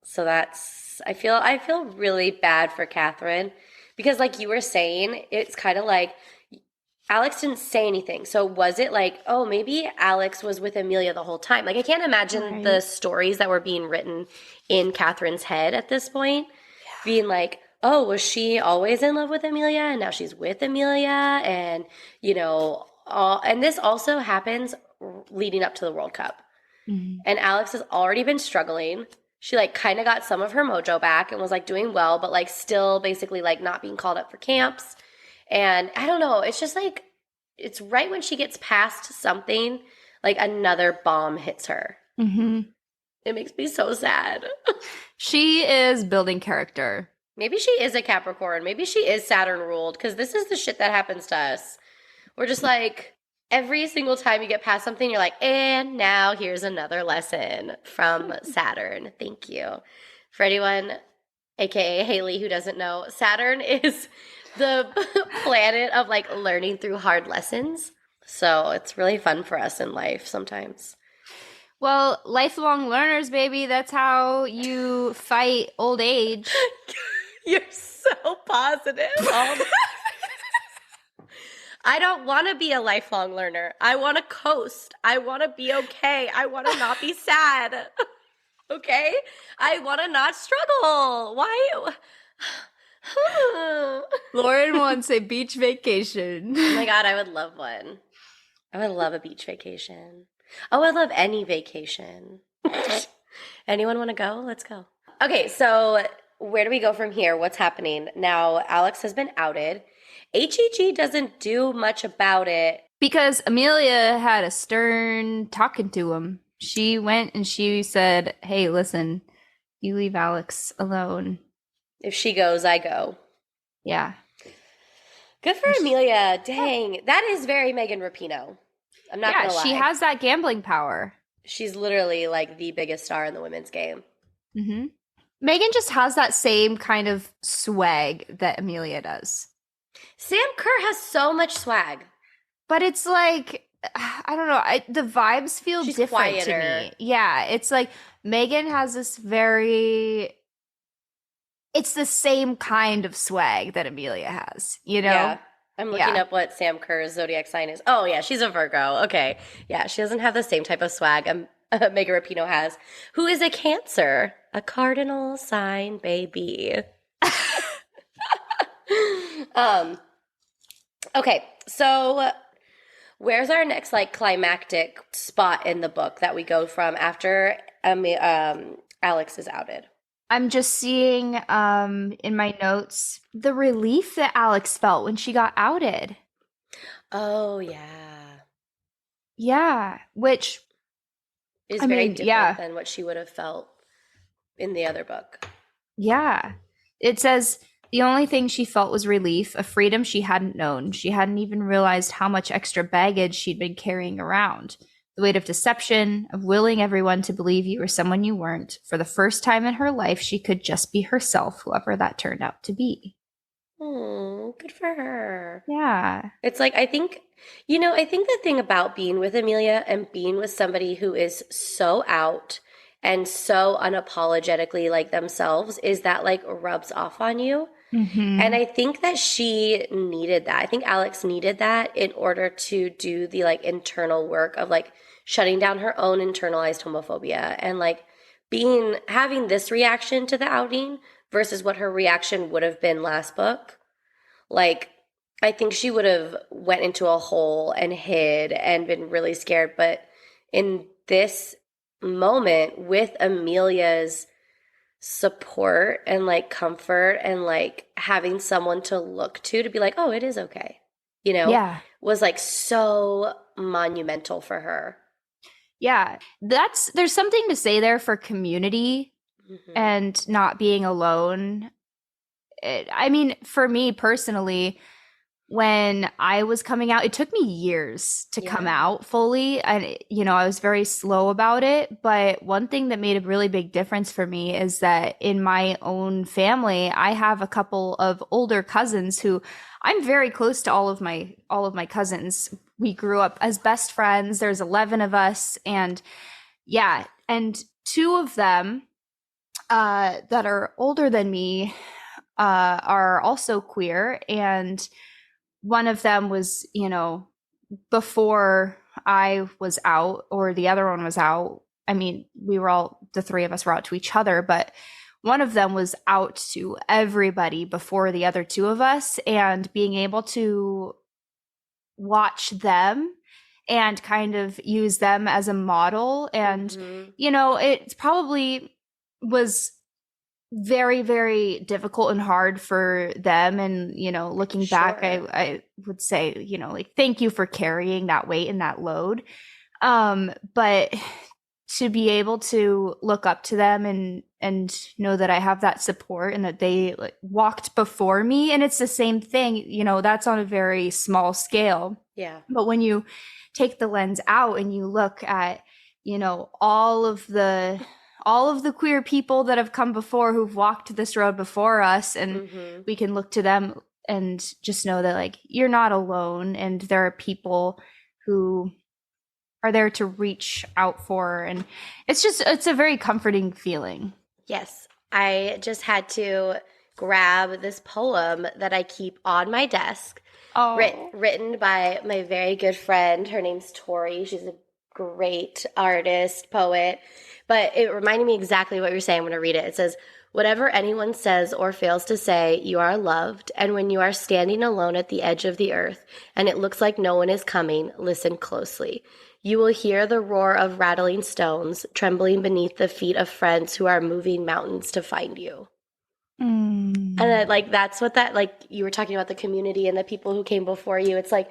So that's, I feel really bad for Catherine because like you were saying, it's kind of like Alex didn't say anything. So was it like, oh, maybe Alex was with Amelia the whole time? Like I can't imagine the stories that were being written in Catherine's head at this point being like, oh, was she always in love with Amelia and now she's with Amelia and, you know, and this also happens leading up to the World Cup. Mm-hmm. And Alex has already been struggling. She like kind of got some of her mojo back and was like doing well, but like still basically like not being called up for camps. And I don't know, it's just like it's right when she gets past something, like another bomb hits her. Mm-hmm. It makes me so sad. She is building character. Maybe she is a Capricorn. Maybe she is Saturn ruled because this is the shit that happens to us. We're just like, every single time you get past something, you're like, and now here's another lesson from Saturn. Thank you. For anyone, aka Haylie, who doesn't know, Saturn is the planet of like learning through hard lessons. So it's really fun for us in life sometimes. Well, lifelong learners, baby. That's how you fight old age. You're so positive. I don't want to be a lifelong learner. I want to coast. I want to be okay. I want to not be sad. Okay? I want to not struggle. Why? Lauren wants a beach vacation. Oh my God, I would love one. I would love a beach vacation. Oh, I'd love any vacation. Anyone want to go? Let's go. Okay, so where do we go from here? What's happening? Now, Alex has been outed. HEG doesn't do much about it. Because Amelia had a stern talking to him. She went and she said, hey, listen, you leave Alex alone. If she goes, I go. Yeah. Good for Amelia. Dang. That is very Megan Rapinoe. I'm not going to lie. She has that gambling power. She's literally like the biggest star in the women's game. Mm-hmm. Megan just has that same kind of swag that Amelia does. Sam Kerr has so much swag. But it's like, I don't know, the vibes feel She's different quieter. to me. Yeah, it's like Megan has this it's the same kind of swag that Amelia has, you know? Yeah. I'm looking up what Sam Kerr's zodiac sign is. Oh, yeah, she's a Virgo. Okay. Yeah, she doesn't have the same type of swag Megan Rapinoe has, who is a Cancer, a cardinal sign baby. Okay, so where's our next like climactic spot in the book that we go from after Alex is outed? I'm just seeing in my notes the relief that Alex felt when she got outed. Oh, yeah. Yeah, which is very different than what she would have felt in the other book. Yeah. It says the only thing she felt was relief, a freedom she hadn't known. She hadn't even realized how much extra baggage she'd been carrying around. The weight of deception, of willing everyone to believe you were someone you weren't. For the first time in her life, she could just be herself, whoever that turned out to be. Oh, good for her. Yeah. It's like, I think the thing about being with Amelia and being with somebody who is so out and so unapologetically like themselves is that like rubs off on you. Mm-hmm. And I think that she needed that. I think Alex needed that in order to do the like internal work of like shutting down her own internalized homophobia and like having this reaction to the outing versus what her reaction would have been last book. Like, I think she would have went into a hole and hid and been really scared. But in this moment with Amelia's support and like comfort and like having someone to look to be like, oh, it is okay, was like so monumental for her. Yeah, there's something to say there for community and not being alone. I mean, for me personally, when I was coming out, it took me years to come out fully. And, I was very slow about it. But one thing that made a really big difference for me is that in my own family, I have a couple of older cousins who I'm very close to all of my cousins. We grew up as best friends. There's 11 of us. And yeah, and two of them that are older than me are also queer. And one of them was, before I was out, or the other one was out. I mean, the three of us were out to each other, but one of them was out to everybody before the other two of us, and being able to watch them and kind of use them as a model. And, it's probably was very, very difficult and hard for them. And, looking back, Sure. I would say, like, thank you for carrying that weight and that load. But to be able to look up to them and know that I have that support and that they like, walked before me, and it's the same thing, that's on a very small scale. Yeah. But when you take the lens out and you look at, all of the queer people that have come before who've walked this road before us, and Mm-hmm. we can look to them and just know that like you're not alone, and there are people who are there to reach out for, and it's a very comforting feeling. Yes. I just had to grab this poem that I keep on my desk, Oh. written by my very good friend. Her name's Tori. She's a great artist, poet, but it reminded me exactly what you're saying. I'm going to read it. It says, "Whatever anyone says or fails to say, you are loved. And when you are standing alone at the edge of the earth and it looks like no one is coming, listen closely. You will hear the roar of rattling stones trembling beneath the feet of friends who are moving mountains to find you." Mm. And like that's what that like you were talking about the community and the people who came before you. It's like,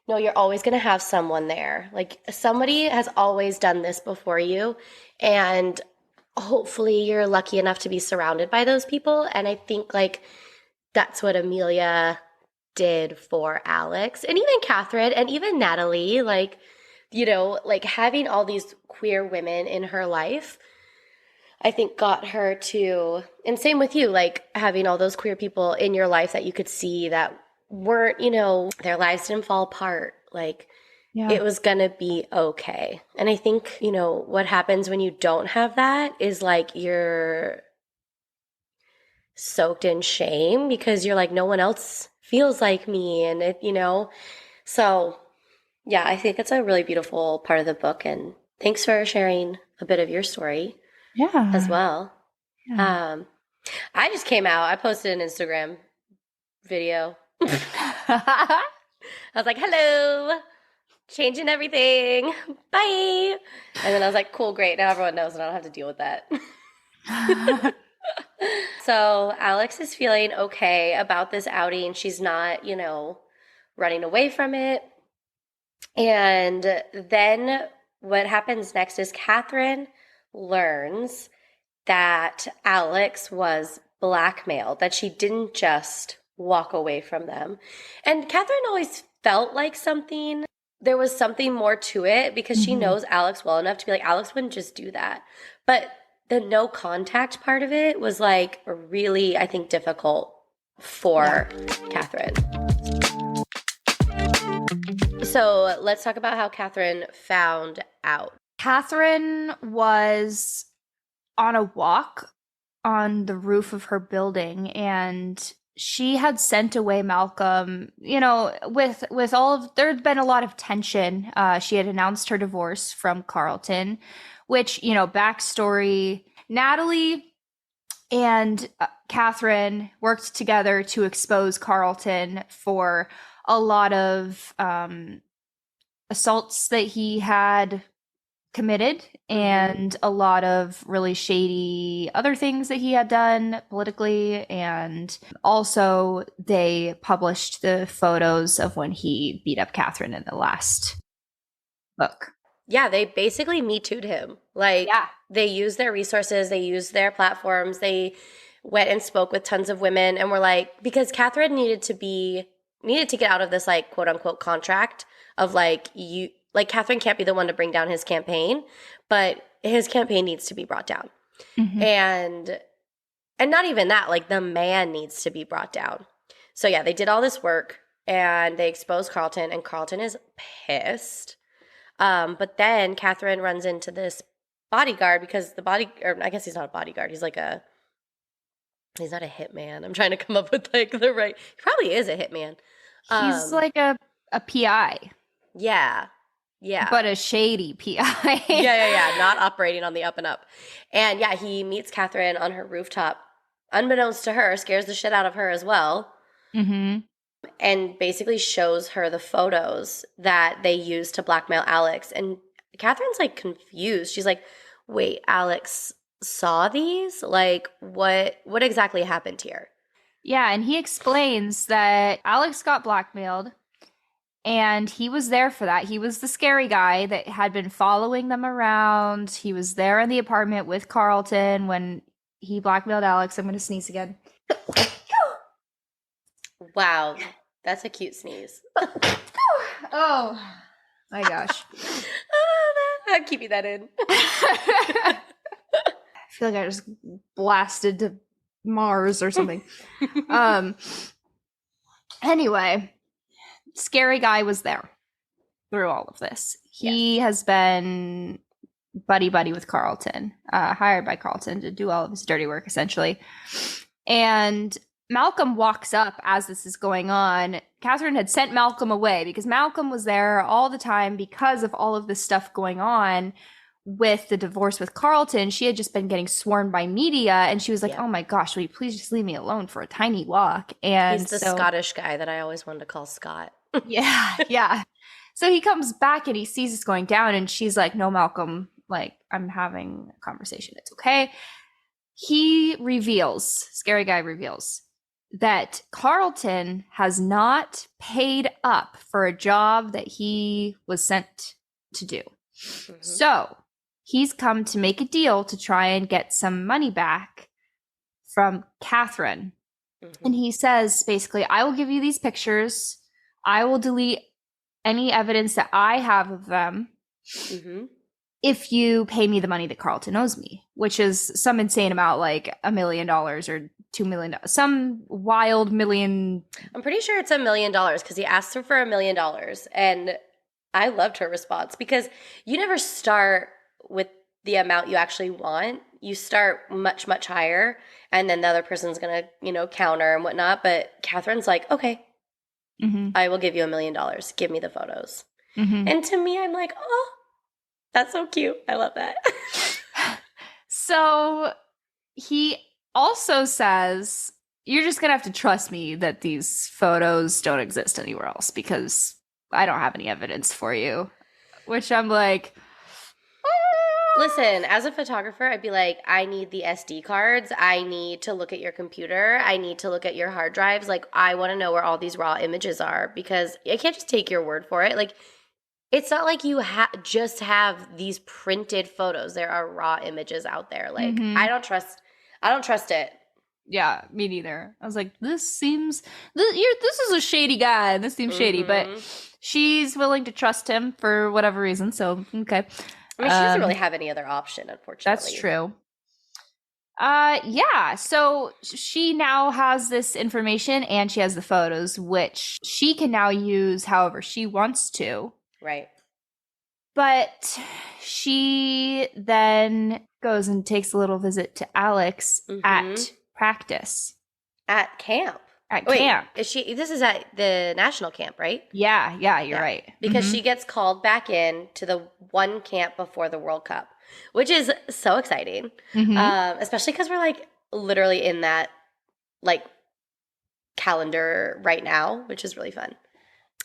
no, you're always going to have someone there. Like somebody has always done this before you, and hopefully you're lucky enough to be surrounded by those people. And I think like that's what Amelia did for Alex and even Catherine and even Natalie. Like, like having all these queer women in her life, I think got her to, and same with you, like having all those queer people in your life that you could see that weren't, their lives didn't fall apart. Like Yeah. it was going to be okay. And I think, what happens when you don't have that is like you're soaked in shame because you're like, no one else feels like me. And so yeah, I think it's a really beautiful part of the book. And thanks for sharing a bit of your story as Yeah. well. Yeah. I just came out. I posted an Instagram video. I was like, hello, changing everything. Bye. And then I was like, cool, great. Now everyone knows and I don't have to deal with that. So Alex is feeling okay about this outing. She's not, running away from it. And then what happens next is Catherine learns that Alex was blackmailed, that she didn't just walk away from them. And Catherine always felt like there was something more to it because she Mhm. knows Alex well enough to be like, Alex wouldn't just do that. But the no contact part of it was like really, I think, difficult for Catherine. So let's talk about how Catherine found out. Catherine was on a walk on the roof of her building, and she had sent away Malcolm. With all of there had been a lot of tension. She had announced her divorce from Carlton, which, backstory: Natalie and Catherine worked together to expose Carlton for a lot of assaults that he had committed, and a lot of really shady other things that he had done politically. And also, they published the photos of when he beat up Catherine in the last book. Yeah, they basically Me Too'd him. Like, Yeah. they used their resources, they used their platforms, they went and spoke with tons of women and were like, because Catherine needed to get out of this, like, quote unquote contract of like, Catherine can't be the one to bring down his campaign, but his campaign needs to be brought down. Mm-hmm. And not even that, like, the man needs to be brought down. So yeah, they did all this work and they exposed Carlton, and Carlton is pissed. But then Catherine runs into this bodyguard because or I guess he's not a bodyguard. He's not a hitman. I'm trying to come up with like the right. He probably is a hitman. He's like a PI, Yeah. but a shady PI. Yeah. Not operating on the up and up. And yeah, he meets Catherine on her rooftop, unbeknownst to her, scares the shit out of her as well. Mm-hmm. And basically shows her the photos that they used to blackmail Alex. And Catherine's like confused. She's like, wait, Alex saw these? Like, what exactly happened here? Yeah, and he explains that Alex got blackmailed and he was there for that. He was the scary guy that had been following them around. He was there in the apartment with Carlton when he blackmailed Alex. I'm going to sneeze again. Wow, that's a cute sneeze. Oh my gosh. I'm keeping that in. I feel like I just blasted to Mars or something. Anyway, scary guy was there through all of this. He has been buddy with Carlton, hired by Carlton to do all of his dirty work, essentially. And Malcolm walks up as this is going on. Catherine had sent Malcolm away because Malcolm was there all the time because of all of this stuff going on with the divorce with Carlton. She had just been getting swarmed by media, and she was like, oh my gosh, will you please just leave me alone for a tiny walk? And he's the Scottish guy that I always wanted to call Scott. Yeah. So he comes back and he sees this going down, and she's like, no, Malcolm, like, I'm having a conversation. It's okay. Scary guy reveals that Carlton has not paid up for a job that he was sent to do. Mm-hmm. So he's come to make a deal to try and get some money back from Catherine. Mm-hmm. And he says, basically, I will give you these pictures. I will delete any evidence that I have of them. Mm-hmm. If you pay me the money that Carlton owes me, which is some insane amount, like $1 million or $2 million, some wild million. I'm pretty sure it's $1 million because he asked her for $1 million. And I loved her response because you never start with the amount you actually want. You start much, much higher. And then the other person's going to, counter and whatnot. But Catherine's like, okay, I will give you $1 million. Give me the photos. Mm-hmm. And to me, I'm like, oh, that's so cute. I love that. So he also says, you're just going to have to trust me that these photos don't exist anywhere else because I don't have any evidence for you. Which I'm like, listen, as a photographer, I'd be like, I need the SD cards. I need to look at your computer. I need to look at your hard drives. Like, I want to know where all these raw images are because I can't just take your word for it. Like, it's not like you just have these printed photos. There are raw images out there. Like, I don't trust it. Yeah, me neither. I was like, this is a shady guy. This seems shady, but she's willing to trust him for whatever reason. So, okay. I mean, she doesn't really have any other option, unfortunately. That's true. Yeah. So she now has this information and she has the photos, which she can now use however she wants to. Right. But she then goes and takes a little visit to Alex at practice. At camp. Camp. This is at the national camp, right? Yeah, you're right. Because she gets called back in to the one camp before the World Cup, which is so exciting. Especially because we're like literally in that like calendar right now, which is really fun.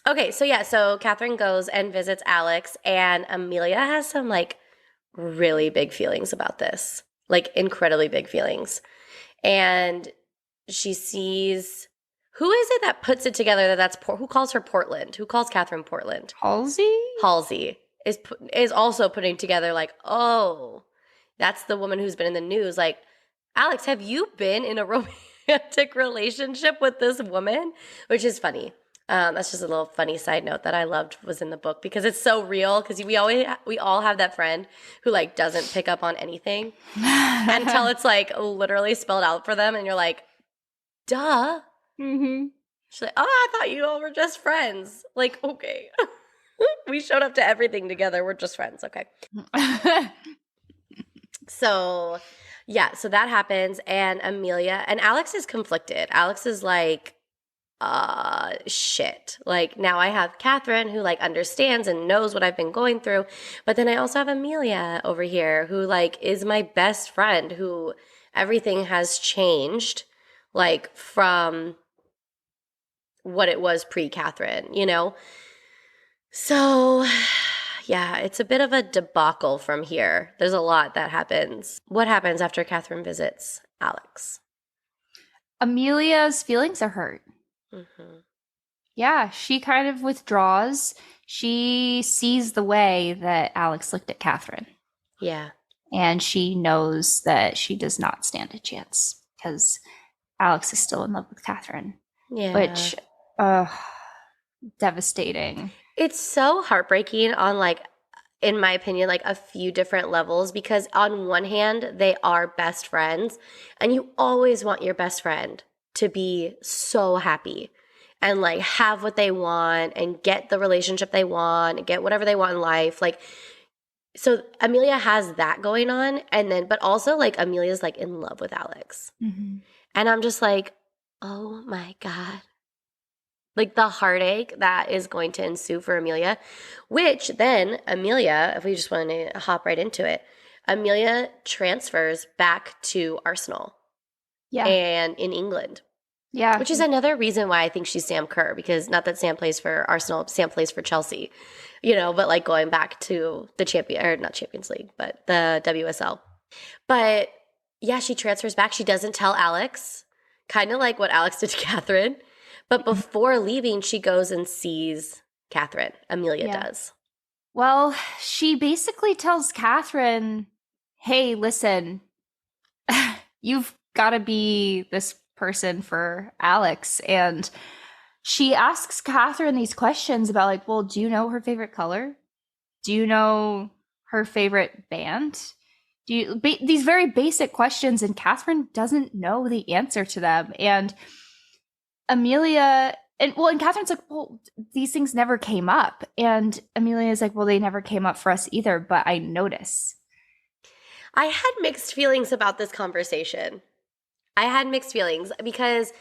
Okay, so Catherine goes and visits Alex, and Amelia has some like really big feelings about this, like incredibly big feelings. And she sees, who is it that puts it together who calls her Portland? Who calls Catherine Portland? Halsey is also putting together like, oh, that's the woman who's been in the news. Like, Alex, have you been in a romantic relationship with this woman? Which is funny. That's just a little funny side note that I loved was in the book because it's so real because we all have that friend who like doesn't pick up on anything until it's like literally spelled out for them and you're like, duh. She's like, oh, I thought you all were just friends. Like, okay. We showed up to everything together. We're just friends. Okay. So that happens and Amelia and Alex is conflicted. Alex is like, shit. Like now I have Catherine who like understands and knows what I've been going through. But then I also have Amelia over here who like is my best friend who everything has changed like from what it was pre-Catherine, So Yeah, it's a bit of a debacle from here. There's a lot that happens. What happens after Catherine visits Alex? Amelia's feelings are hurt. Hmm. Yeah, she kind of withdraws. She sees the way that Alex looked at Catherine, Yeah. and she knows that she does not stand a chance because Alex is still in love with Catherine, Yeah. which, uh, devastating. It's so heartbreaking on in my opinion, a few different levels because on one hand, they are best friends and you always want your best friend to be so happy and have what they want and get the relationship they want and get whatever they want in life. So Amelia has that going on but also Amelia's in love with Alex. Mm-hmm. And I'm just like, "Oh my God." The heartache that is going to ensue for Amelia, which then Amelia, if we just want to hop right into it, Amelia transfers back to Arsenal Yeah, and in England, yeah, which is another reason why I think she's Sam Kerr, because not that Sam plays for Arsenal, Sam plays for Chelsea, but going back to the not Champions League, but the WSL. But yeah, she transfers back. She doesn't tell Alex, kind of like what Alex did to Catherine. But before leaving, she goes and sees Catherine. Amelia yeah. does. Well, she basically tells Catherine, hey, listen, you've got to be this person for Alex. And she asks Catherine these questions about, like, well, do you know her favorite color? Do you know her favorite band? These very basic questions, and Catherine doesn't know the answer to them. And Amelia and Catherine's like, well, these things never came up. And Amelia's like, well, they never came up for us either, but I notice. I had mixed feelings about this conversation. I had mixed feelings because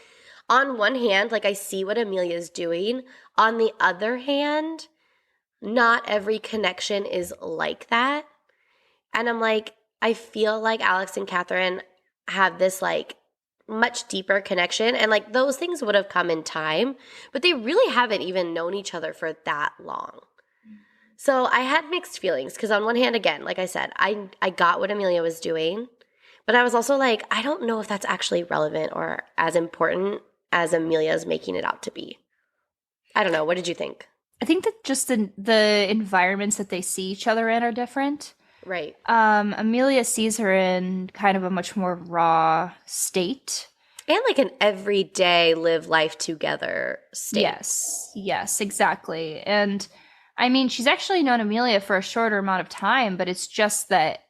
on one hand, I see what Amelia's doing. On the other hand, not every connection is like that. And I'm like, I feel like Alex and Catherine have this much deeper connection. And those things would have come in time, but they really haven't even known each other for that long. So I had mixed feelings because on one hand, again, like I said, I got what Amelia was doing, but I was also like, I don't know if that's actually relevant or as important as Amelia is making it out to be. I don't know. What did you think? I think that just the environments that they see each other in are different. Right. Amelia sees her in kind of a much more raw state. And an everyday live life together state. Yes, exactly. And I mean, she's actually known Amelia for a shorter amount of time, but it's just that,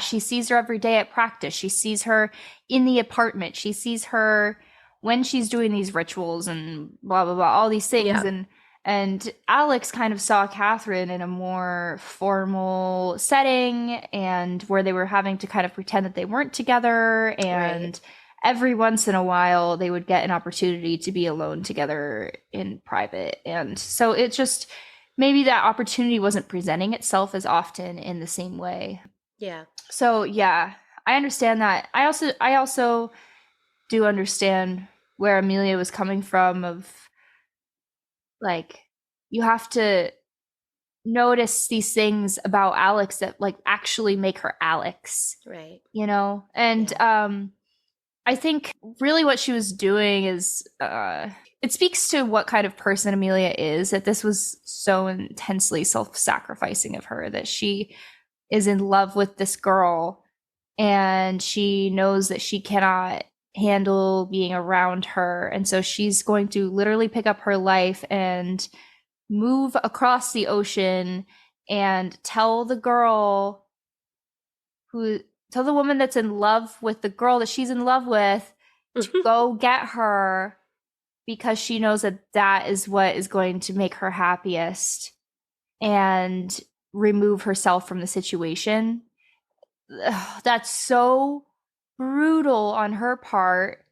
she sees her every day at practice. She sees her in the apartment. She sees her when she's doing these rituals and blah, blah, blah, all these things. Yeah. And Alex kind of saw Catherine in a more formal setting and where they were having to kind of pretend that they weren't together. And Right. every once in a while, they would get an opportunity to be alone together in private. And so it just, maybe that opportunity wasn't presenting itself as often in the same way. Yeah. So yeah, I understand that. I also do understand where Amelia was coming from of you have to notice these things about Alex that actually make her Alex. Right. And I think really what she was doing is it speaks to what kind of person Amelia is, that this was so intensely self-sacrificing of her, that she is in love with this girl and she knows that she cannot handle being around her. And so she's going to literally pick up her life and move across the ocean and tell the woman that's in love with the girl that she's in love with to go get her, because she knows that that is what is going to make her happiest, and remove herself from the situation. Ugh, that's so brutal on her part,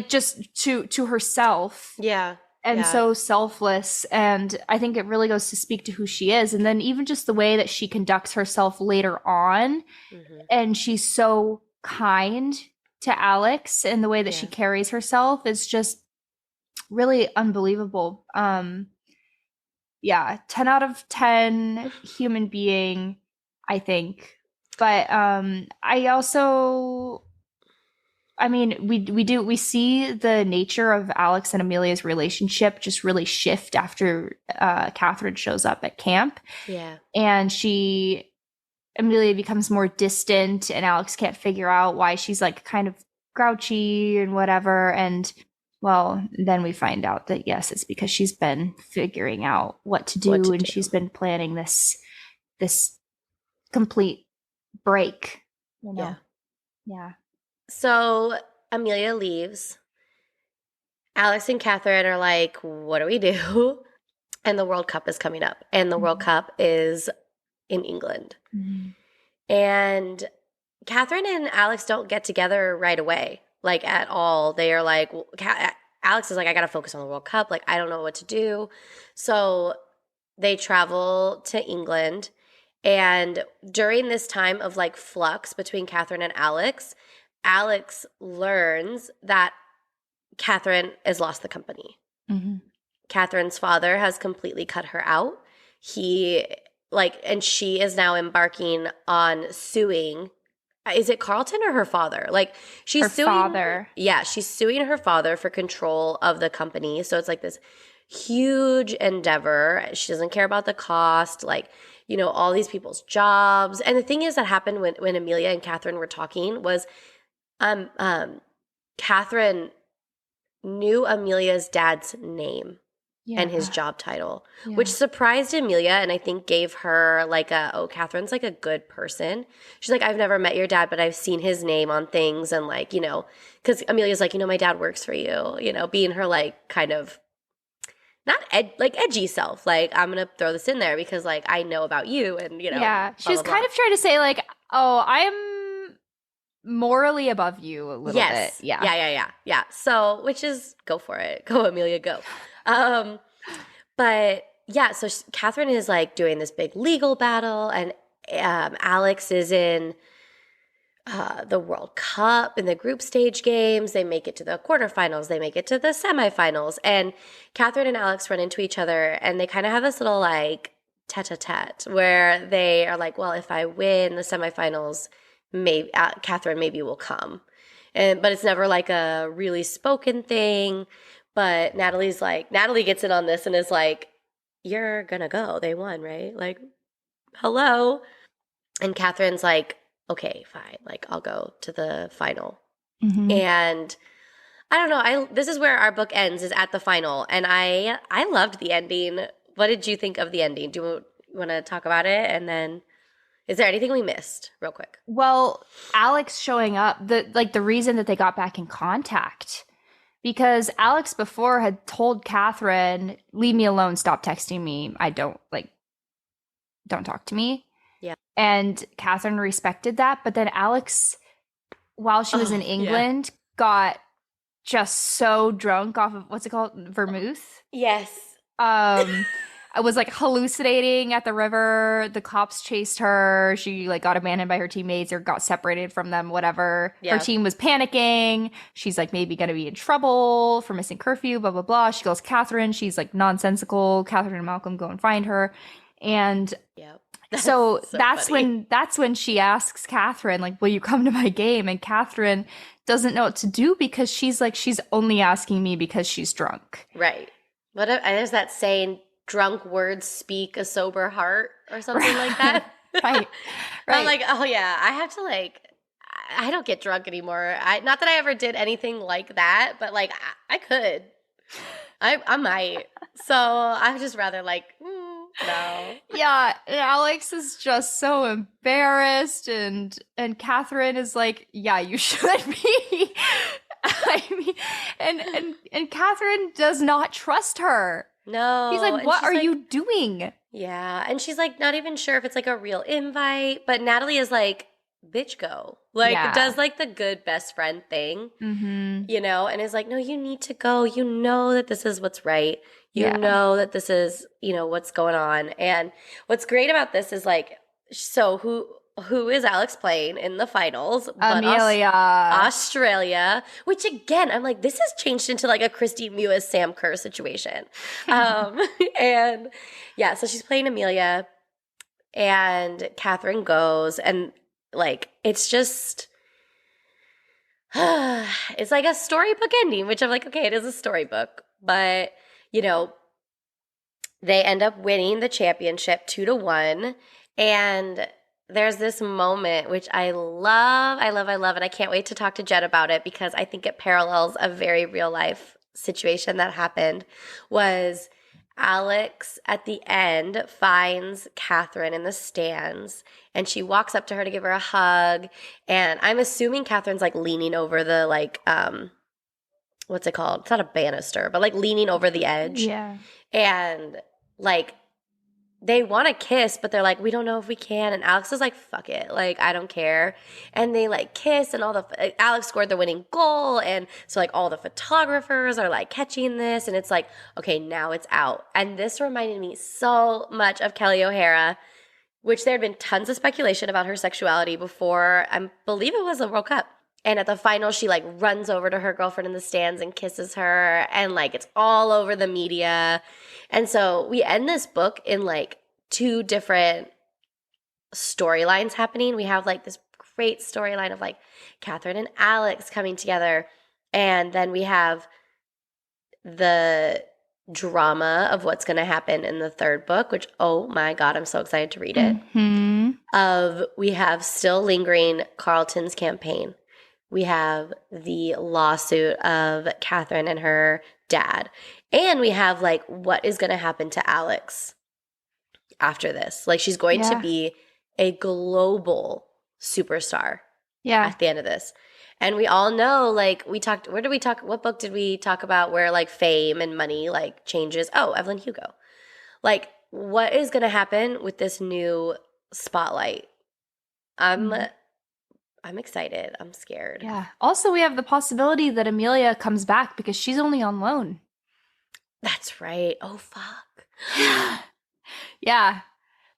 just to herself. Yeah. And yeah. so selfless. And I think it really goes to speak to who she is. And then even just the way that she conducts herself later on, and she's so kind to Alex, and the way that she carries herself is just really unbelievable. yeah, 10 out of 10 human being, I think. But I also, I mean, we see the nature of Alex and Amelia's relationship just really shift after Catherine shows up at camp. Yeah. And Amelia becomes more distant, and Alex can't figure out why she's like kind of grouchy and whatever. And well, then we find out that yes, it's because she's been figuring out what to What do, to and do. she's been planning this complete break. You know? Yeah. Yeah. So Amelia leaves. Alex and Catherine are like, what do we do? And the World Cup is coming up. And the World Cup is in England. Mm-hmm. And Catherine and Alex don't get together right away, like at all. They are like, Alex is like, I got to focus on the World Cup. Like, I don't know what to do. So they travel to England. And during this time of like flux between Catherine and Alex learns that Catherine has lost the company. Mm-hmm. Catherine's father has completely cut her out. And she is now embarking on suing. Is it Carlton or her father? Like she's Her suing father. Yeah, she's suing her father for control of the company. So it's like this huge endeavor. She doesn't care about the cost, like, all these people's jobs. And the thing is that happened when Amelia and Catherine were talking was Catherine knew Amelia's dad's name and his job title, which surprised Amelia and I think gave her like Catherine's like a good person. She's like, I've never met your dad, but I've seen his name on things and like, because Amelia's like, my dad works for you, being her like kind of not edgy self. Like, I'm going to throw this in there because like I know about you and, Yeah. She blah, was blah, kind blah. of trying to say like, oh, I'm morally above you a little bit. Yeah. So, which is, go for it. Go, Amelia, go. But yeah, so Catherine is like doing this big legal battle, and Alex is in the World Cup in the group stage games. They make it to the quarterfinals. They make it to the semifinals. And Catherine and Alex run into each other, and they kind of have this little like tete-a-tete where they are like, well, if I win the semifinals, maybe Catherine maybe will come. But it's never like a really spoken thing. But Natalie gets in on this and is like, you're gonna go. They won, right? Like, hello. And Catherine's like, okay, fine. Like, I'll go to the final. Mm-hmm. And I don't know. This is where our book ends, is at the final. And I loved the ending. What did you think of the ending? Do you want to talk about it? And then, is there anything we missed real quick? Well, Alex showing up, the reason that they got back in contact, because Alex before had told Catherine, leave me alone, stop texting me. Don't talk to me. Yeah. And Catherine respected that. But then Alex, while she was in England, got just so drunk off of, what's it called? Vermouth? Yes. I was like hallucinating at the river. The cops chased her. She like got abandoned by her teammates or got separated from them, whatever. Yeah. Her team was panicking. She's like maybe going to be in trouble for missing curfew, blah, blah, blah. She calls Catherine. She's like nonsensical. Catherine and Malcolm go and find her. And Yep. so that's funny. when she asks Catherine, like, will you come to my game? And Catherine doesn't know what to do because she's like, she's only asking me because she's drunk. Right. There's that saying, drunk words speak a sober heart or something like that. Right. I'm like, oh yeah, I have to like, I don't get drunk anymore. Not that I ever did anything like that, but like I could. I might. So I'd just rather like, no. Yeah, and Alex is just so embarrassed, and Catherine is like, yeah, you should be. I mean, and Catherine does not trust her. No. He's like, what are you doing? Yeah, and she's like not even sure if it's like a real invite, but Natalie is like, bitch, go. Like, does like the good best friend thing, and is like, no, you need to go. You know that this is what's right. You know that this is, what's going on. And what's great about this is like, so who is Alex playing in the finals? But Amelia. Australia, which again, I'm like, this has changed into like a Christy Mewis, Sam Kerr situation. And yeah, so she's playing Amelia, and Catherine goes, and like, it's just, it's like a storybook ending, which I'm like, okay, it is a storybook, but you know, they end up winning the championship 2-1, and there's this moment which I love, and I can't wait to talk to Jen about it because I think it parallels a very real life situation that happened. Was Alex at the end finds Catherine in the stands, and she walks up to her to give her a hug, and I'm assuming Catherine's like leaning over the like what's it called? It's not a banister, but like leaning over the edge. Yeah. And like they want to kiss, but they're like, we don't know if we can. And Alex is like, fuck it. Like, I don't care. And they like kiss, and Alex scored the winning goal. And so like all the photographers are like catching this, and it's like, okay, now it's out. And this reminded me so much of Kelly O'Hara, which there had been tons of speculation about her sexuality before, I believe it was the World Cup. And at the final, she like runs over to her girlfriend in the stands and kisses her, and like it's all over the media. And so we end this book in like 2 different storylines happening. We have like this great storyline of like Catherine and Alex coming together, and then we have the drama of what's going to happen in the 3rd book, which, oh my God, I'm so excited to read it. We have still lingering Carlton's campaign. We have the lawsuit of Catherine and her dad. And we have like what is going to happen to Alex after this. Like she's going to be a global superstar at the end of this. And we all know, like what book did we talk about where like fame and money like changes? Oh, Evelyn Hugo. Like what is going to happen with this new spotlight? I'm excited. I'm scared. Yeah. Also, we have the possibility that Amelia comes back because she's only on loan. That's right. Oh, fuck. Yeah.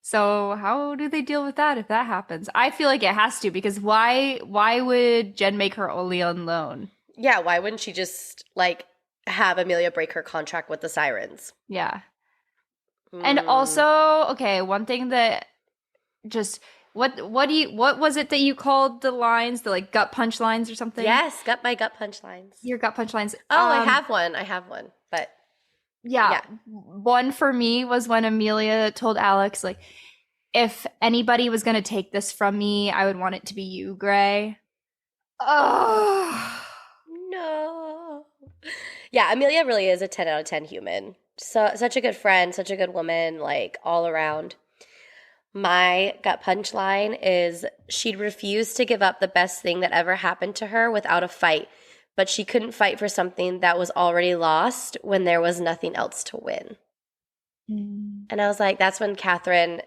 So how do they deal with that if that happens? I feel like it has to, because why would Jen make her only on loan? Yeah, why wouldn't she just like have Amelia break her contract with the Sirens? Yeah. And also, okay, one thing that just what was it that you called the lines, the like gut punch lines or something? Yes, my gut punch lines. Your gut punch lines. Oh, I have one. But yeah, one for me was when Amelia told Alex, like, if anybody was going to take this from me, I would want it to be you, Gray. Oh, no. Yeah, Amelia really is a 10 out of 10 human. So such a good friend, such a good woman, like all around. My gut punch line is she'd refuse to give up the best thing that ever happened to her without a fight, but she couldn't fight for something that was already lost when there was nothing else to win. And I was like, that's when Catherine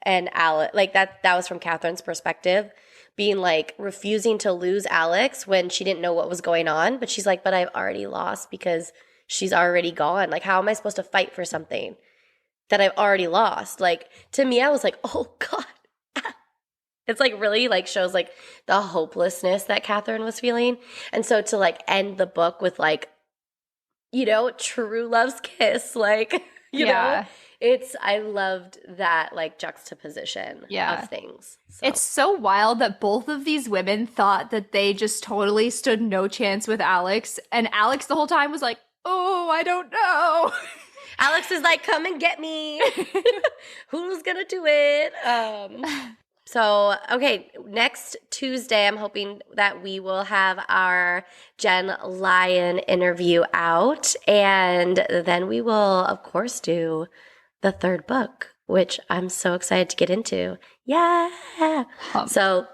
and Alex, like that was from Catherine's perspective, being like refusing to lose Alex when she didn't know what was going on. But she's like, but I've already lost because she's already gone. Like, how am I supposed to fight for something that I've already lost? Like, to me, I was like, oh God. It's like really like shows like the hopelessness that Catherine was feeling. And so to like end the book with like, you know, true love's kiss, like, you know, I loved that like juxtaposition of things. So. It's so wild that both of these women thought that they just totally stood no chance with Alex. And Alex the whole time was like, oh, I don't know. Alex is like, come and get me. Who's gonna do it? So, okay, next Tuesday, I'm hoping that we will have our Jen Lyon interview out. And then we will, of course, do the 3rd book, which I'm so excited to get into. Yeah. So,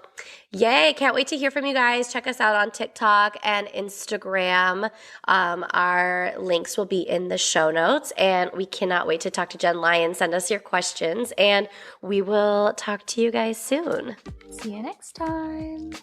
yay. Can't wait to hear from you guys. Check us out on TikTok and Instagram. Our links will be in the show notes, and we cannot wait to talk to Jen Lyon. Send us your questions, and we will talk to you guys soon. See you next time.